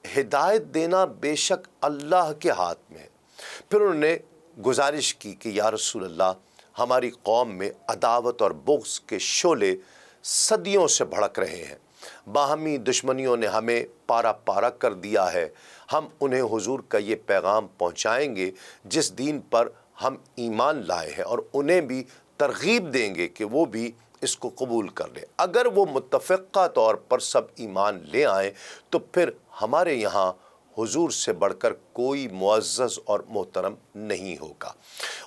ہدایت دینا بے شک اللہ کے ہاتھ میں ہے۔ پھر انہوں نے گزارش کی کہ یا رسول اللہ، ہماری قوم میں عداوت اور بغض کے شعلے صدیوں سے بھڑک رہے ہیں، باہمی دشمنیوں نے ہمیں پارا پارا کر دیا ہے۔ ہم انہیں حضور کا یہ پیغام پہنچائیں گے جس دین پر ہم ایمان لائے ہیں، اور انہیں بھی ترغیب دیں گے کہ وہ بھی اس کو قبول کر لیں۔ اگر وہ متفقہ طور پر سب ایمان لے آئیں تو پھر ہمارے یہاں حضور سے بڑھ کر کوئی معزز اور محترم نہیں ہوگا۔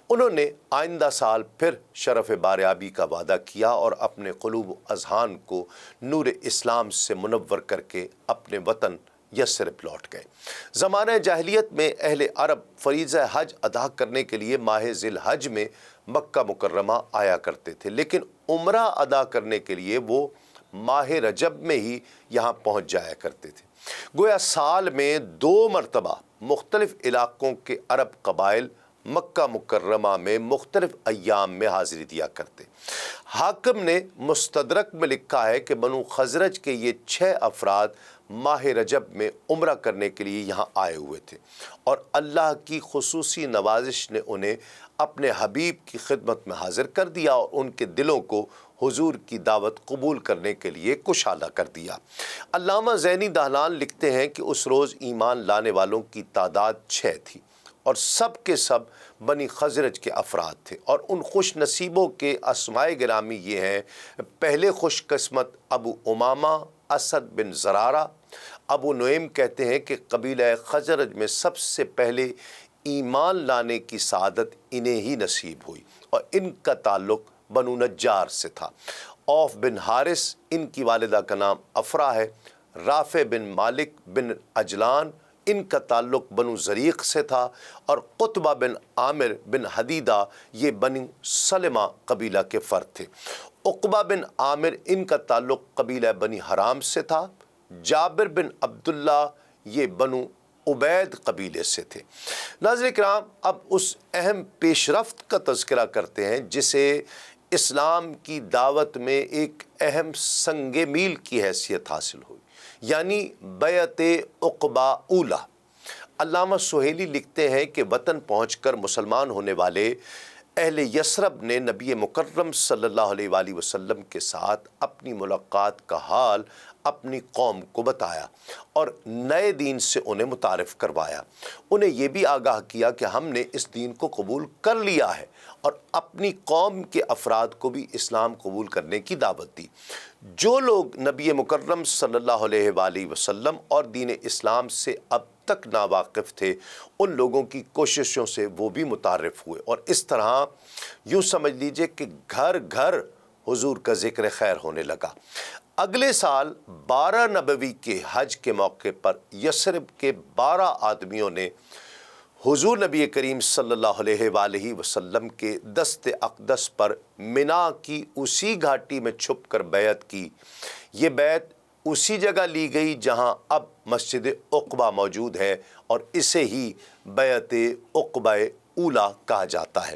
انہوں نے آئندہ سال پھر شرف باریابی کا وعدہ کیا اور اپنے قلوب و اذہان کو نور اسلام سے منور کر کے اپنے وطن یثرب لوٹ گئے۔ زمانہ جاہلیت میں اہل عرب فریضہ حج ادا کرنے کے لیے ماہ ذی الحج میں مکہ مکرمہ آیا کرتے تھے، لیکن عمرہ ادا کرنے کے لیے وہ ماہ رجب میں ہی یہاں پہنچ جایا کرتے تھے۔ گویا سال میں 2 مرتبہ مختلف علاقوں کے عرب قبائل مکہ مکرمہ میں مختلف ایام میں حاضری دیا کرتے۔ حاکم نے مستدرک میں لکھا ہے کہ بنو خزرج کے یہ 6 افراد ماہ رجب میں عمرہ کرنے کے لیے یہاں آئے ہوئے تھے، اور اللہ کی خصوصی نوازش نے انہیں اپنے حبیب کی خدمت میں حاضر کر دیا اور ان کے دلوں کو حضور کی دعوت قبول کرنے کے لیے کشادہ کر دیا۔ علامہ زینی دہلان لکھتے ہیں کہ اس روز ایمان لانے والوں کی تعداد 6 تھی، اور سب کے سب بنی خزرج کے افراد تھے، اور ان خوش نصیبوں کے اسمائے گرامی یہ ہیں: پہلے خوش قسمت ابو امامہ اسد بن زرارہ۔ ابو نعیم کہتے ہیں کہ قبیلہ خزرج میں سب سے پہلے ایمان لانے کی سعادت انہیں ہی نصیب ہوئی، اور ان کا تعلق بنو نجار سے تھا۔ اوف بن حارث، ان کی والدہ کا نام افرا ہے۔ رافع بن مالک بن عجلان، ان کا تعلق بنو زریق سے تھا، اور قطبہ بن عامر بن حدیدہ یہ بنو سلمہ قبیلہ کے فرد تھے۔ عقبہ بن عامر، ان کا تعلق قبیلہ بنی حرام سے تھا۔ جابر بن عبداللہ یہ بنو عبید قبیلے سے تھے۔ ناظرین کرام، اب اس اہم پیش رفت کا تذکرہ کرتے ہیں جسے اسلام کی دعوت میں ایک اہم سنگ میل کی حیثیت حاصل ہوئی، یعنی بیعت عقبہ اولیٰ۔ علامہ سہیلی لکھتے ہیں کہ وطن پہنچ کر مسلمان ہونے والے اہل یثرب نے نبی مکرم صلی اللہ علیہ وآلہ وسلم کے ساتھ اپنی ملاقات کا حال اپنی قوم کو بتایا اور نئے دین سے انہیں متعارف کروایا۔ انہیں یہ بھی آگاہ کیا کہ ہم نے اس دین کو قبول کر لیا ہے، اور اپنی قوم کے افراد کو بھی اسلام قبول کرنے کی دعوت دی۔ جو لوگ نبی مکرم صلی اللہ علیہ وآلہ وسلم اور دین اسلام سے اب تک ناواقف تھے، ان لوگوں کی کوششوں سے وہ بھی متعارف ہوئے، اور اس طرح یوں سمجھ لیجئے کہ گھر گھر حضور کا ذکر خیر ہونے لگا۔ اگلے سال 12 نبوی کے حج کے موقع پر یثرب کے 12 آدمیوں نے حضور نبی کریم صلی اللہ علیہ وآلہ وسلم کے دست اقدس پر منا کی اسی گھاٹی میں چھپ کر بیعت کی۔ یہ بیعت اسی جگہ لی گئی جہاں اب مسجد عقبہ موجود ہے، اور اسے ہی بیعت عقبہ اولیٰ کہا جاتا ہے۔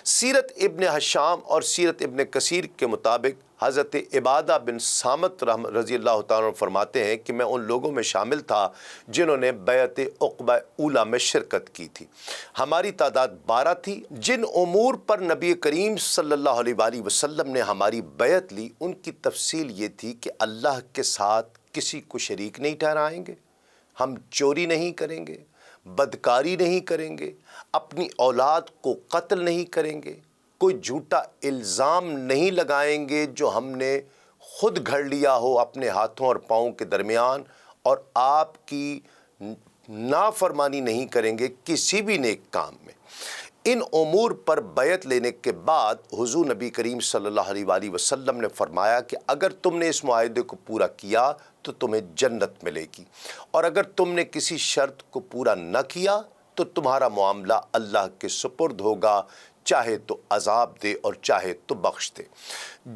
سیرت ابن ہشام اور سیرت ابن کثیر کے مطابق حضرت عبادہ بن صامت رضی اللہ تعالیٰ عنہ فرماتے ہیں کہ میں ان لوگوں میں شامل تھا جنہوں نے بیعت عقبہ اولیٰ میں شرکت کی تھی۔ ہماری تعداد 12 تھی۔ جن امور پر نبی کریم صلی اللہ علیہ وآلہ وسلم نے ہماری بیعت لی، ان کی تفصیل یہ تھی کہ اللہ کے ساتھ کسی کو شریک نہیں ٹھہرائیں گے، ہم چوری نہیں کریں گے، بدکاری نہیں کریں گے، اپنی اولاد کو قتل نہیں کریں گے، کوئی جھوٹا الزام نہیں لگائیں گے جو ہم نے خود گھڑ لیا ہو اپنے ہاتھوں اور پاؤں کے درمیان، اور آپ کی نافرمانی نہیں کریں گے کسی بھی نیک کام میں۔ ان امور پر بیعت لینے کے بعد حضور نبی کریم صلی اللہ علیہ وآلہ وسلم نے فرمایا کہ اگر تم نے اس معاہدے کو پورا کیا تو تمہیں جنت ملے گی، اور اگر تم نے کسی شرط کو پورا نہ کیا تو تمہارا معاملہ اللہ کے سپرد ہوگا، چاہے تو عذاب دے اور چاہے تو بخش دے۔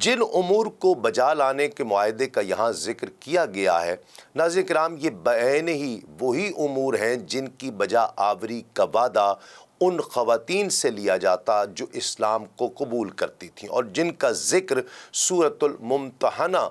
جن امور کو بجا لانے کے معاہدے کا یہاں ذکر کیا گیا ہے، ناظرین کرام، یہ بعین ہی وہی امور ہیں جن کی بجا آوری کا وعدہ ان خواتین سے لیا جاتا جو اسلام کو قبول کرتی تھیں، اور جن کا ذکر سورۃ الممتحنہ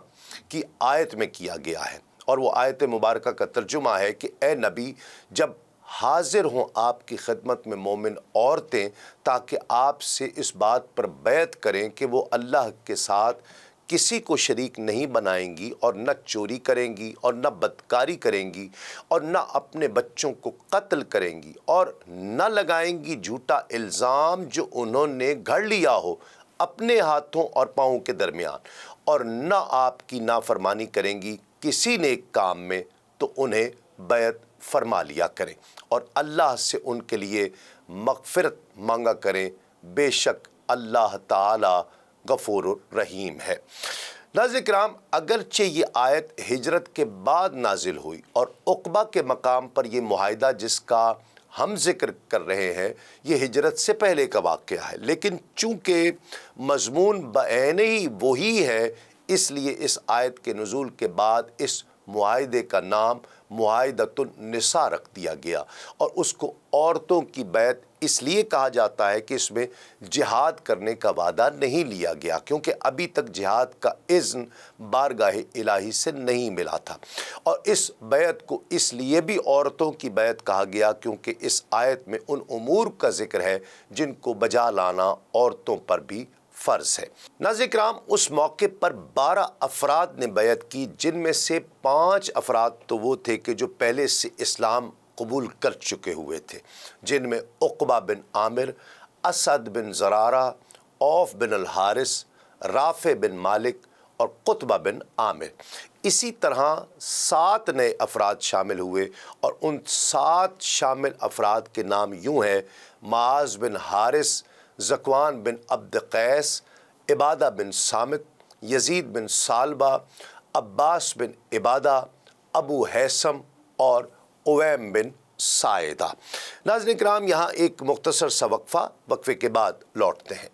کی آیت میں کیا گیا ہے، اور وہ آیت مبارکہ کا ترجمہ ہے کہ اے نبی، جب حاضر ہوں آپ کی خدمت میں مومن عورتیں تاکہ آپ سے اس بات پر بیعت کریں کہ وہ اللہ کے ساتھ کسی کو شریک نہیں بنائیں گی، اور نہ چوری کریں گی، اور نہ بدکاری کریں گی، اور نہ اپنے بچوں کو قتل کریں گی، اور نہ لگائیں گی جھوٹا الزام جو انہوں نے گھڑ لیا ہو اپنے ہاتھوں اور پاؤں کے درمیان، اور نہ آپ کی نافرمانی کریں گی کسی نیک کام میں، تو انہیں بیعت فرما لیا کریں اور اللہ سے ان کے لیے مغفرت مانگا کریں، بے شک اللہ تعالی غفور الرحیم ہے۔ ناظرین کرام، اگرچہ یہ آیت ہجرت کے بعد نازل ہوئی اور عقبہ کے مقام پر یہ معاہدہ جس کا ہم ذکر کر رہے ہیں یہ ہجرت سے پہلے کا واقعہ ہے، لیکن چونکہ مضمون بعین ہی وہی ہے، اس لیے اس آیت کے نزول کے بعد اس معاہدے کا نام معاہدۃ النساء رکھ دیا گیا، اور اس کو عورتوں کی بیعت اس لیے کہا جاتا ہے کہ اس میں جہاد کرنے کا وعدہ نہیں لیا گیا، کیونکہ ابھی تک جہاد کا اذن بارگاہ الہی سے نہیں ملا تھا۔ اور اس بیعت کو اس لیے بھی عورتوں کی بیعت کہا گیا کیونکہ اس آیت میں ان امور کا ذکر ہے جن کو بجا لانا عورتوں پر بھی فرض ہے۔ ناظرین کرام، اس موقع پر 12 افراد نے بیعت کی، جن میں سے 5 افراد تو وہ تھے کہ جو پہلے سے اسلام قبول کر چکے ہوئے تھے، جن میں عقبہ بن عامر، اسد بن زرارہ، عوف بن الحارث، رافع بن مالک اور قطبہ بن عامر۔ اسی طرح 7 نئے افراد شامل ہوئے، اور ان 7 شامل افراد کے نام یوں ہیں: معاذ بن حارث، ذکوان بن عبد قیس، عبادہ بن صامت، یزید بن ثعلبہ، عباس بن عبادہ، ابو ہیثم اور اویم بن ساعدہ۔ ناظرین کرام، یہاں ایک مختصر سا وقفے کے بعد لوٹتے ہیں۔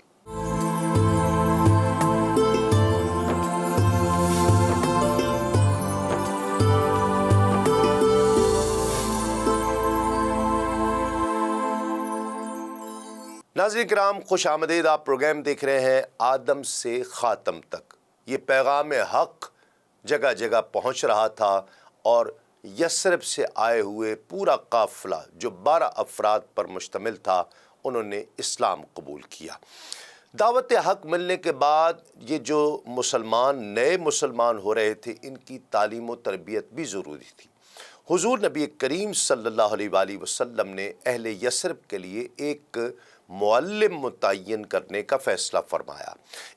ناظرین کرام، خوش آمدید، آپ پروگرام دیکھ رہے ہیں آدم سے خاتم تک۔ یہ پیغام حق جگہ جگہ پہنچ رہا تھا، اور یثرب سے آئے ہوئے پورا قافلہ جو 12 افراد پر مشتمل تھا، انہوں نے اسلام قبول کیا۔ دعوت حق ملنے کے بعد یہ جو نئے مسلمان ہو رہے تھے، ان کی تعلیم و تربیت بھی ضروری تھی۔ حضور نبی کریم صلی اللہ علیہ وآلہ وسلم نے اہل یثرب کے لیے ایک معلم متعین کرنے کا فیصلہ فرمایا۔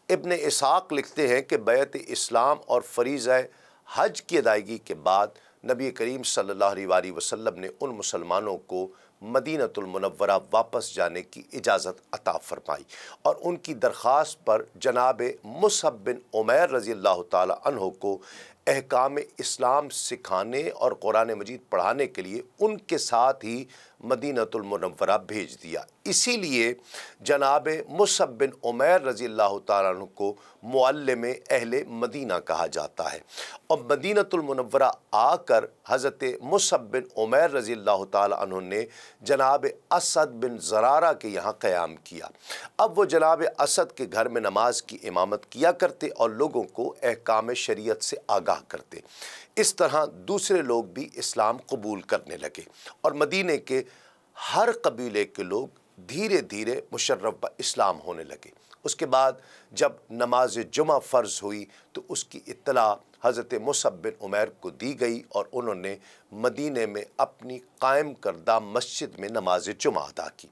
ابن اسحاق لکھتے ہیں کہ بیعت اسلام اور فریضہ حج کی ادائیگی کے بعد نبی کریم صلی اللہ علیہ وآلہ وسلم نے ان مسلمانوں کو مدینۃ المنورہ واپس جانے کی اجازت عطا فرمائی، اور ان کی درخواست پر جناب مصعب بن عمیر رضی اللہ تعالی عنہ کو احکام اسلام سکھانے اور قرآن مجید پڑھانے کے لیے ان کے ساتھ ہی مدینۃ المنورہ بھیج دیا۔ اسی لیے جناب مصعب بن عمیر رضی اللہ تعالیٰ عنہ کو معلم اہل مدینہ کہا جاتا ہے، اور مدینۃ المنورہ آ کر حضرت مصعب بن عمیر رضی اللہ تعالیٰ عنہ نے جناب اسد بن زرارہ کے یہاں قیام کیا۔ اب وہ جناب اسد کے گھر میں نماز کی امامت کیا کرتے اور لوگوں کو احکام شریعت سے آگاہ کرتے۔ اس طرح دوسرے لوگ بھی اسلام قبول کرنے لگے، اور مدینے کے ہر قبیلے کے لوگ دھیرے دھیرے مشرف اسلام ہونے لگے۔ اس کے بعد جب نماز جمعہ فرض ہوئی تو اس کی اطلاع حضرت مصعب بن عمیر کو دی گئی، اور انہوں نے مدینے میں اپنی قائم کردہ مسجد میں نماز جمعہ ادا کی۔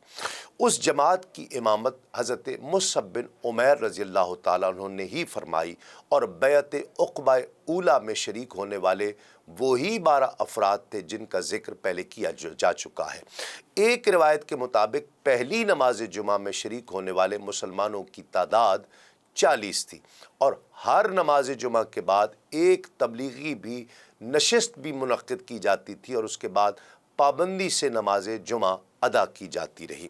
اس جماعت کی امامت حضرت مصعب بن عمیر رضی اللہ تعالیٰ عنہ نے ہی فرمائی، اور بیعت عقبہ اولیٰ میں شریک ہونے والے وہی 12 افراد تھے جن کا ذکر پہلے کیا جا چکا ہے۔ ایک روایت کے مطابق پہلی نماز جمعہ میں شریک ہونے والے مسلمانوں کی تعداد 40 تھی، اور ہر نماز جمعہ کے بعد ایک تبلیغی بھی نشست بھی منعقد کی جاتی تھی، اور اس کے بعد پابندی سے نماز جمعہ ادا کی جاتی رہی۔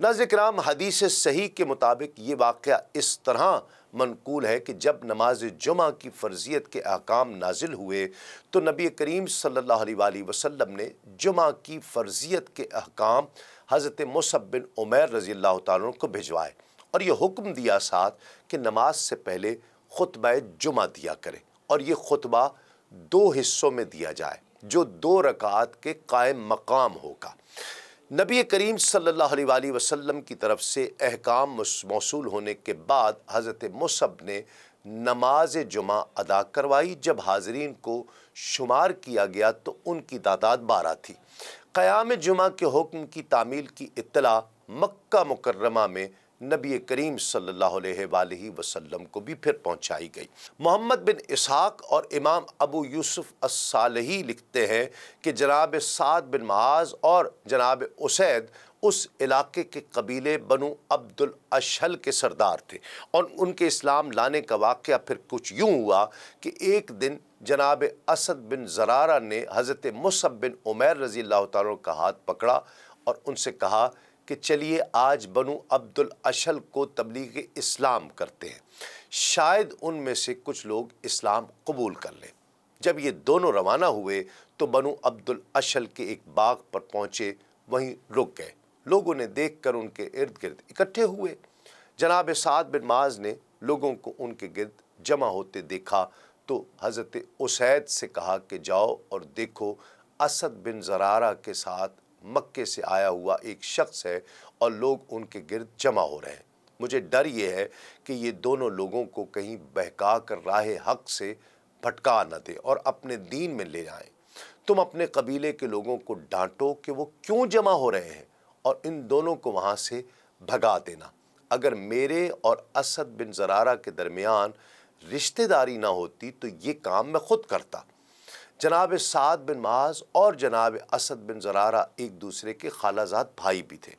ناظرین کرام، حدیث صحیح کے مطابق یہ واقعہ اس طرح منقول ہے کہ جب نماز جمعہ کی فرضیت کے احکام نازل ہوئے تو نبی کریم صلی اللہ علیہ وآلہ وسلم نے جمعہ کی فرضیت کے احکام حضرت مصعب بن عمیر رضی اللہ تعالیٰ عنہ کو بھجوائے، اور یہ حکم دیا ساتھ کہ نماز سے پہلے خطبہ جمعہ دیا کرے، اور یہ خطبہ 2 حصوں میں دیا جائے جو 2 رکعات کے قائم مقام ہوگا۔ نبی کریم صلی اللہ علیہ وآلہ وسلم کی طرف سے احکام موصول ہونے کے بعد حضرت مصعب نے نماز جمعہ ادا کروائی۔ جب حاضرین کو شمار کیا گیا تو ان کی تعداد 12 تھی۔ قیام جمعہ کے حکم کی تعمیل کی اطلاع مکہ مکرمہ میں نبی کریم صلی اللہ علیہ وآلہ وسلم کو بھی پھر پہنچائی گئی۔ محمد بن اسحاق اور امام ابو یوسف الصالحی لکھتے ہیں کہ جناب سعد بن معاذ اور جناب اسید اس علاقے کے قبیلے بنو عبد الاشہل کے سردار تھے، اور ان کے اسلام لانے کا واقعہ پھر کچھ یوں ہوا کہ ایک دن جناب اسد بن زرارہ نے حضرت مصعب بن عمیر رضی اللہ تعالیٰ عنہ کا ہاتھ پکڑا اور ان سے کہا کہ چلیے آج بنو عبد الاشہل کو تبلیغ اسلام کرتے ہیں، شاید ان میں سے کچھ لوگ اسلام قبول کر لیں۔ جب یہ دونوں روانہ ہوئے تو بنو عبد الاشہل کے ایک باغ پر پہنچے، وہیں رک گئے۔ لوگوں نے دیکھ کر ان کے ارد گرد اکٹھے ہوئے۔ جناب سعد بن معاذ نے لوگوں کو ان کے گرد جمع ہوتے دیکھا تو حضرت اسید سے کہا کہ جاؤ اور دیکھو، اسد بن زرارہ کے ساتھ مکے سے آیا ہوا ایک شخص ہے اور لوگ ان کے گرد جمع ہو رہے ہیں۔ مجھے ڈر یہ ہے کہ یہ دونوں لوگوں کو کہیں بہکا کر راہ حق سے بھٹکا نہ دے اور اپنے دین میں لے آئیں۔ تم اپنے قبیلے کے لوگوں کو ڈانٹو کہ وہ کیوں جمع ہو رہے ہیں اور ان دونوں کو وہاں سے بھگا دینا۔ اگر میرے اور اسد بن زرارہ کے درمیان رشتہ داری نہ ہوتی تو یہ کام میں خود کرتا۔ جناب سعد بن معاذ اور جناب اسد بن زرارہ ایک دوسرے کے خالہ زاد بھائی بھی تھے۔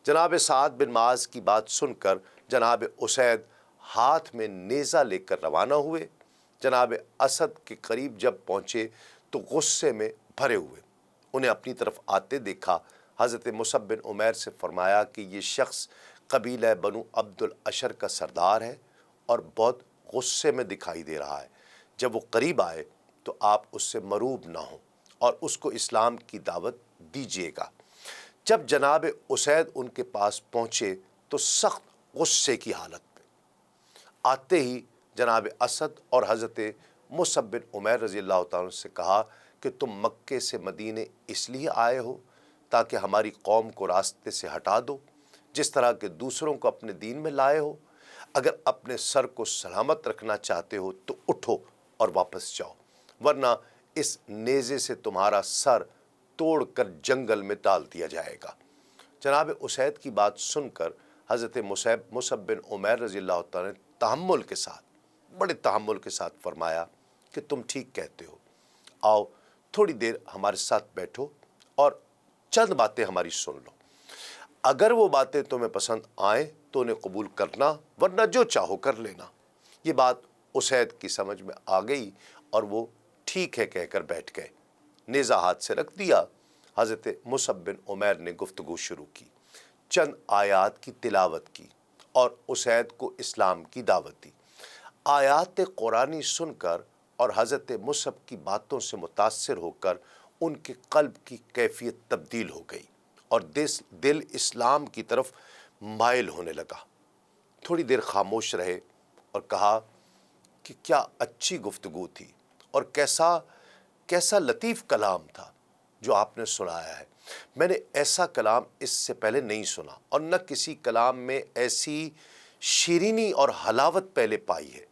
جناب سعد بن معاذ کی بات سن کر جناب اسید ہاتھ میں نیزہ لے کر روانہ ہوئے۔ جناب اسد کے قریب جب پہنچے تو غصے میں بھرے ہوئے انہیں اپنی طرف آتے دیکھا۔ حضرت مصعب بن عمیر سے فرمایا کہ یہ شخص قبیلہ بنو عبد الاشہل کا سردار ہے اور بہت غصے میں دکھائی دے رہا ہے۔ جب وہ قریب آئے تو آپ اس سے مروب نہ ہوں اور اس کو اسلام کی دعوت دیجیے گا۔ جب جناب اسید ان کے پاس پہنچے تو سخت غصے کی حالت میں آتے ہی جناب اسد اور حضرت مصعب بن عمیر رضی اللہ تعالیٰ عنہ سے کہا کہ تم مکے سے مدینے اس لیے آئے ہو تاکہ ہماری قوم کو راستے سے ہٹا دو، جس طرح کہ دوسروں کو اپنے دین میں لائے ہو۔ اگر اپنے سر کو سلامت رکھنا چاہتے ہو تو اٹھو اور واپس جاؤ، ورنہ اس نیزے سے تمہارا سر توڑ کر جنگل میں ڈال دیا جائے گا۔ جناب اسید کی بات سن کر حضرت مصعب بن عمیر رضی اللہ تعالیٰ نے تحمل کے ساتھ، بڑے تحمل کے ساتھ فرمایا کہ تم ٹھیک کہتے ہو، آؤ تھوڑی دیر ہمارے ساتھ بیٹھو اور چند باتیں ہماری سن لو۔ اگر وہ باتیں تمہیں پسند آئیں تو انہیں قبول کرنا، ورنہ جو چاہو کر لینا۔ یہ بات اسید کی سمجھ میں آ گئی اور وہ ٹھیک ہے کہہ کر بیٹھ گئے۔ نیزہ ہاتھ سے رکھ دیا۔ حضرت مصعب بن عمیر نے گفتگو شروع کی، چند آیات کی تلاوت کی اور اسید کو اسلام کی دعوت دی۔ آیات قرآنی سن کر اور حضرت مصعب کی باتوں سے متاثر ہو کر ان کے قلب کی کیفیت تبدیل ہو گئی اور دل اسلام کی طرف مائل ہونے لگا۔ تھوڑی دیر خاموش رہے اور کہا کہ کیا اچھی گفتگو تھی اور کیسا لطیف کلام تھا جو آپ نے سنایا ہے۔ میں نے ایسا کلام اس سے پہلے نہیں سنا اور نہ کسی کلام میں ایسی شیرینی اور حلاوت پہلے پائی ہے۔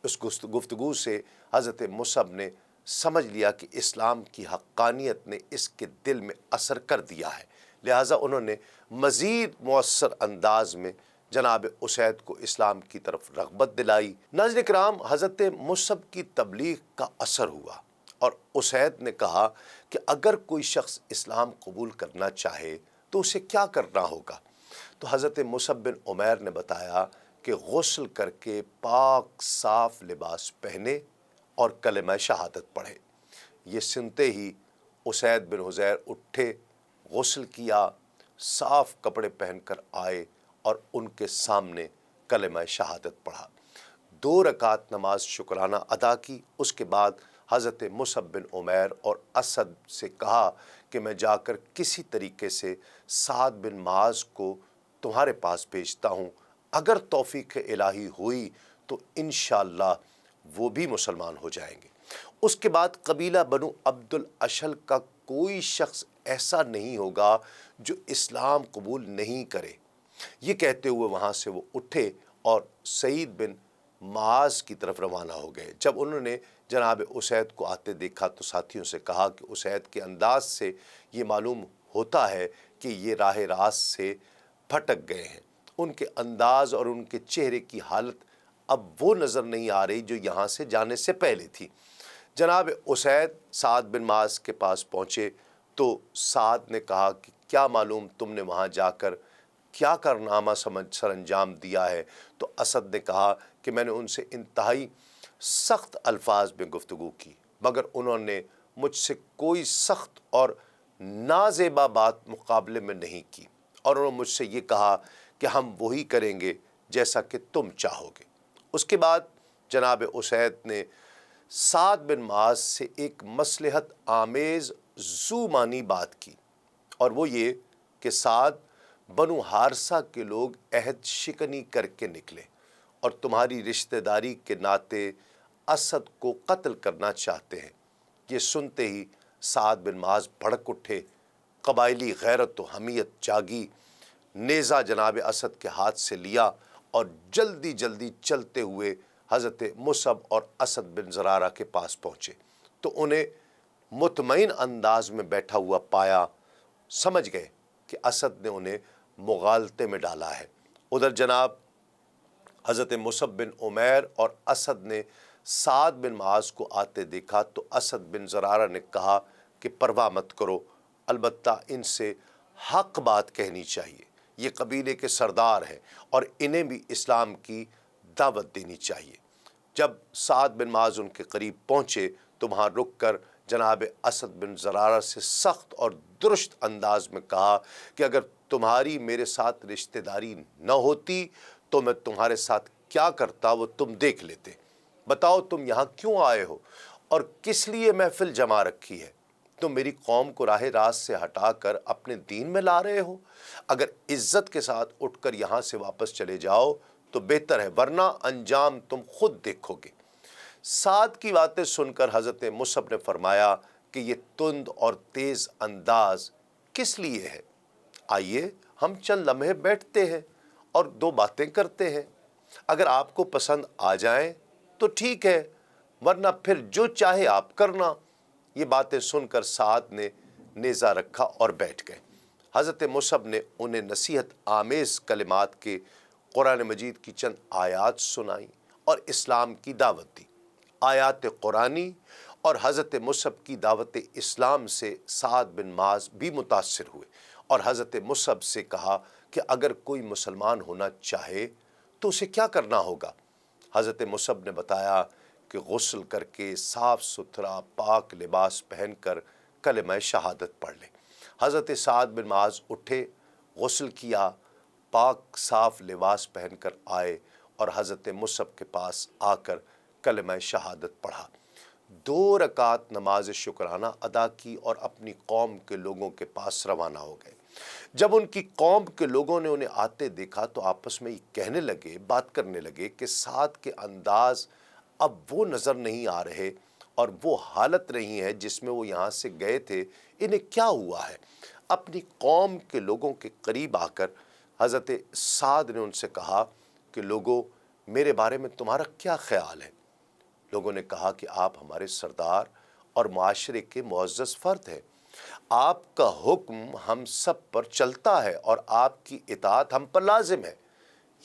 اس گفتگو سے حضرت مصعب نے سمجھ لیا کہ اسلام کی حقانیت نے اس کے دل میں اثر کر دیا ہے، لہٰذا انہوں نے مزید مؤثر انداز میں جناب اسید کو اسلام کی طرف رغبت دلائی۔ ناظرین کرام، حضرت مصعب کی تبلیغ کا اثر ہوا اور اسید نے کہا کہ اگر کوئی شخص اسلام قبول کرنا چاہے تو اسے کیا کرنا ہوگا؟ تو حضرت مصعب بن عمیر نے بتایا کہ غسل کر کے پاک صاف لباس پہنے اور کلمہ شہادت پڑھے۔ یہ سنتے ہی اسید بن حضیر اٹھے، غسل کیا، صاف کپڑے پہن کر آئے اور ان کے سامنے کلمہ شہادت پڑھا۔ 2 رکعت نماز شکرانہ ادا کی۔ اس کے بعد حضرت مصعب بن عمیر اور اسد سے کہا کہ میں جا کر کسی طریقے سے سعد بن معاذ کو تمہارے پاس بھیجتا ہوں، اگر توفیق الہی ہوئی تو انشاءاللہ وہ بھی مسلمان ہو جائیں گے۔ اس کے بعد قبیلہ بنو عبد الاشہل کا کوئی شخص ایسا نہیں ہوگا جو اسلام قبول نہیں کرے۔ یہ کہتے ہوئے وہاں سے وہ اٹھے اور سعید بن معاذ کی طرف روانہ ہو گئے۔ جب انہوں نے جناب اسید کو آتے دیکھا تو ساتھیوں سے کہا کہ اسید کے انداز سے یہ معلوم ہوتا ہے کہ یہ راہ راست سے بھٹک گئے ہیں ان کے انداز اور ان کے چہرے کی حالت اب وہ نظر نہیں آ رہی جو یہاں سے جانے سے پہلے تھی۔ جناب اسید سعد بن معاذ کے پاس پہنچے تو سعد نے کہا کہ کیا معلوم تم نے وہاں جا کر کیا کارنامہ سر انجام دیا ہے؟ تو اسد نے کہا کہ میں نے ان سے انتہائی سخت الفاظ میں گفتگو کی، مگر انہوں نے مجھ سے کوئی سخت اور نازیبا بات مقابلے میں نہیں کی، اور انہوں نے مجھ سے یہ کہا کہ ہم وہی کریں گے جیسا کہ تم چاہو گے۔ اس کے بعد جناب اسید نے سعد بن معاذ سے ایک مصلحت آمیز ذو معنی بات کی، اور وہ یہ کہ سعد بنو حارثہ کے لوگ عہد شکنی کر کے نکلے اور تمہاری رشتہ داری کے ناطے اسد کو قتل کرنا چاہتے ہیں۔ یہ سنتے ہی سعد بن معاذ بھڑک اٹھے، قبائلی غیرت و حمیت جاگی، نیزہ جناب اسد کے ہاتھ سے لیا اور جلدی جلدی چلتے ہوئے حضرت مصعب اور اسد بن زرارہ کے پاس پہنچے تو انہیں مطمئن انداز میں بیٹھا ہوا پایا۔ سمجھ گئے کہ اسد نے انہیں مغالطے میں ڈالا ہے۔ ادھر جناب حضرت مصعب بن عمیر اور اسد نے سعد بن معاذ کو آتے دیکھا تو اسد بن زرارہ نے کہا کہ پرواہ مت کرو، البتہ ان سے حق بات کہنی چاہیے، یہ قبیلے کے سردار ہیں اور انہیں بھی اسلام کی دعوت دینی چاہیے۔ جب سعد بن معاذ ان کے قریب پہنچے تو وہاں رک کر جناب اسد بن زرارہ سے سخت اور درست انداز میں کہا کہ اگر تمہاری میرے ساتھ رشتہ داری نہ ہوتی تو میں تمہارے ساتھ کیا کرتا وہ تم دیکھ لیتے۔ بتاؤ تم یہاں کیوں آئے ہو اور کس لیے محفل جما رکھی ہے؟ تم میری قوم کو راہ راست سے ہٹا کر اپنے دین میں لا رہے ہو؟ اگر عزت کے ساتھ اٹھ کر یہاں سے واپس چلے جاؤ تو بہتر ہے، ورنہ انجام تم خود دیکھو گے۔ سعد کی باتیں سن کر حضرت مصعب نے فرمایا کہ یہ تند اور تیز انداز کس لیے ہے؟ آئیے ہم چند لمحے بیٹھتے ہیں اور دو باتیں کرتے ہیں، اگر آپ کو پسند آ جائیں تو ٹھیک ہے، ورنہ پھر جو چاہے آپ کرنا۔ یہ باتیں سن کر سعد نے نیزہ رکھا اور بیٹھ گئے۔ حضرت مصعب نے انہیں نصیحت آمیز کلمات کے قرآن مجید کی چند آیات سنائیں اور اسلام کی دعوت دی۔ آیات قرآنی اور حضرت مصعب کی دعوت اسلام سے سعد بن معاذ بھی متاثر ہوئے اور حضرت مصعب سے کہا کہ اگر کوئی مسلمان ہونا چاہے تو اسے کیا کرنا ہوگا؟ حضرت مصعب نے بتایا کہ غسل کر کے صاف ستھرا پاک لباس پہن کر کلمہ شہادت پڑھ لے۔ حضرت سعد بن معاذ اٹھے، غسل کیا، پاک صاف لباس پہن کر آئے اور حضرت مصعب کے پاس آ کر کلمہ شہادت پڑھا۔ 2 رکعت نماز شکرانہ ادا کی اور اپنی قوم کے لوگوں کے پاس روانہ ہو گئے۔ جب ان کی قوم کے لوگوں نے انہیں آتے دیکھا تو آپس میں یہ کہنے لگے، بات کرنے لگے کہ سعد کے انداز اب وہ نظر نہیں آ رہے اور وہ حالت نہیں ہے جس میں وہ یہاں سے گئے تھے، انہیں کیا ہوا ہے؟ اپنی قوم کے لوگوں کے قریب آ کر حضرت سعد نے ان سے کہا کہ لوگوں، میرے بارے میں تمہارا کیا خیال ہے؟ لوگوں نے کہا کہ آپ ہمارے سردار اور معاشرے کے معزز فرد ہیں، آپ کا حکم ہم سب پر چلتا ہے اور آپ کی اطاعت ہم پر لازم ہے۔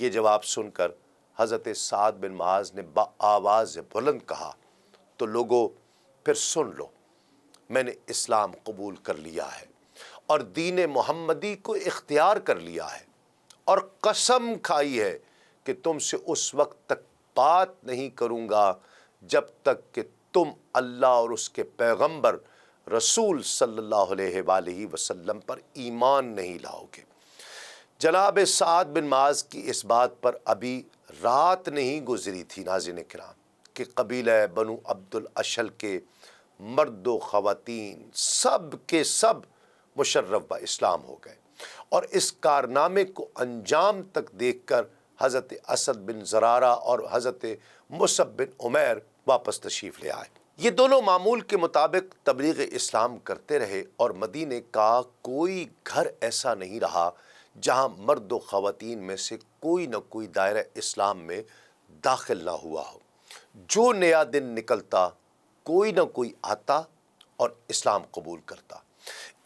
یہ جواب سن کر حضرت سعد بن معاذ نے بآواز بلند کہا، تو لوگوں پھر سن لو، میں نے اسلام قبول کر لیا ہے اور دین محمدی کو اختیار کر لیا ہے، اور قسم کھائی ہے کہ تم سے اس وقت تک بات نہیں کروں گا جب تک کہ تم اللہ اور اس کے پیغمبر رسول صلی اللہ علیہ وآلہ وسلم پر ایمان نہیں لاؤ گے۔ جناب سعد بن معاذ کی اس بات پر ابھی رات نہیں گزری تھی ناظرین کرام کہ قبیلہ بنو عبد الاشل کے مرد و خواتین سب کے سب مشرف با اسلام ہو گئے، اور اس کارنامے کو انجام تک دیکھ کر حضرت اسد بن زرارہ اور حضرت مصعب بن عمیر واپس تشریف لے آئے۔ یہ دونوں معمول کے مطابق تبلیغ اسلام کرتے رہے اور مدینے کا کوئی گھر ایسا نہیں رہا جہاں مرد و خواتین میں سے کوئی نہ کوئی دائرہ اسلام میں داخل نہ ہوا ہو۔ جو نیا دن نکلتا کوئی نہ کوئی آتا اور اسلام قبول کرتا۔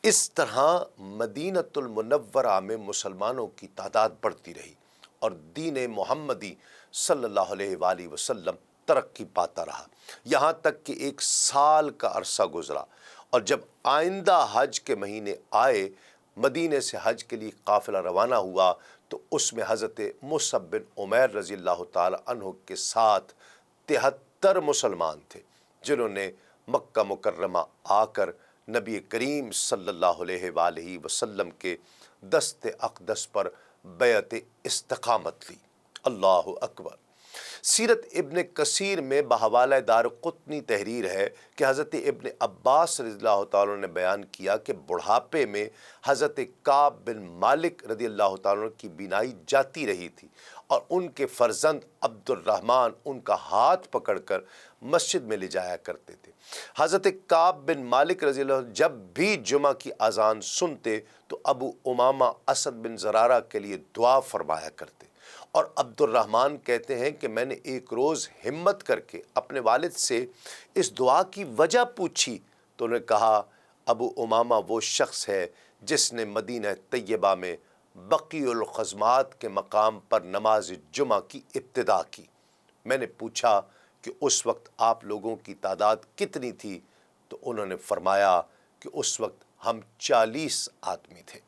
اس طرح مدینۃ المنورہ میں مسلمانوں کی تعداد بڑھتی رہی اور دین محمدی صلی اللہ علیہ وآلہ وسلم ترقی پاتا رہا، یہاں تک کہ 1 سال کا عرصہ گزرا، اور جب آئندہ حج کے مہینے آئے، مدینے سے حج کے لیے قافلہ روانہ ہوا، تو اس میں حضرت مصعب بن عمیر رضی اللہ تعالی عنہ کے ساتھ 73 مسلمان تھے، جنہوں نے مکہ مکرمہ آ کر نبی کریم صلی اللہ علیہ وآلہ وسلم کے دست اقدس پر بیعت استقامت لی۔ اللہ اکبر۔ سیرت ابن کثیر میں بحوالہ دارقطنی تحریر ہے کہ حضرت ابن عباس رضی اللہ تعالیٰ نے بیان کیا کہ بڑھاپے میں حضرت کعب بن مالک رضی اللہ تعالیٰ کی بینائی جاتی رہی تھی، اور ان کے فرزند عبد الرحمن ان کا ہاتھ پکڑ کر مسجد میں لے جایا کرتے تھے۔ حضرت کعب بن مالک رضی اللہ عنہ جب بھی جمعہ کی اذان سنتے تو ابو امامہ اسد بن زرارہ کے لیے دعا فرمایا کرتے، اور عبد الرحمن کہتے ہیں کہ میں نے ایک روز ہمت کر کے اپنے والد سے اس دعا کی وجہ پوچھی، تو انہوں نے کہا ابو امامہ وہ شخص ہے جس نے مدینہ طیبہ میں بقیع القزمات کے مقام پر نماز جمعہ کی ابتدا کی۔ میں نے پوچھا کہ اس وقت آپ لوگوں کی تعداد کتنی تھی، تو انہوں نے فرمایا کہ اس وقت ہم 40 آدمی تھے۔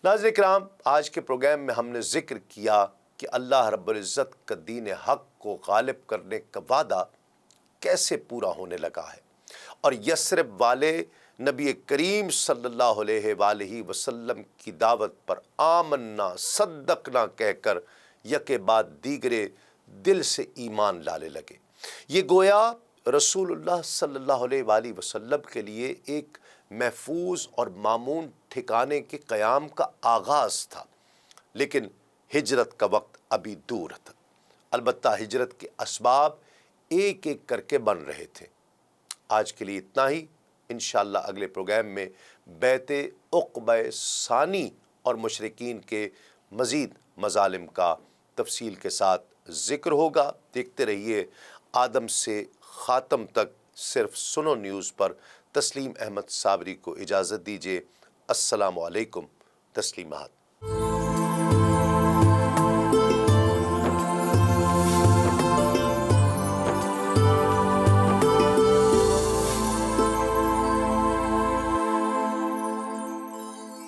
ناظرین کرام، آج کے پروگرام میں ہم نے ذکر کیا کہ اللہ رب العزت کا دین حق کو غالب کرنے کا وعدہ کیسے پورا ہونے لگا ہے، اور یثرب والے نبی کریم صلی اللہ علیہ وآلہ وسلم کی دعوت پر آمنا صدقنا کہہ کر یکے بعد دیگرے دل سے ایمان لانے لگے۔ یہ گویا رسول اللہ صلی اللہ علیہ وآلہ وسلم کے لیے ایک محفوظ اور مامون ٹھکانے کے قیام کا آغاز تھا، لیکن ہجرت کا وقت ابھی دور تھا۔ البتہ ہجرت کے اسباب ایک ایک کر کے بن رہے تھے۔ آج کے لیے اتنا ہی، انشاءاللہ اگلے پروگرام میں بیعت عقبہ ثانی اور مشرکین کے مزید مظالم کا تفصیل کے ساتھ ذکر ہوگا۔ دیکھتے رہیے آدم سے خاتم تک صرف سنو نیوز پر۔ تسلیم احمد صابری کو اجازت دیجیے۔ السلام علیکم۔ تسلیمات۔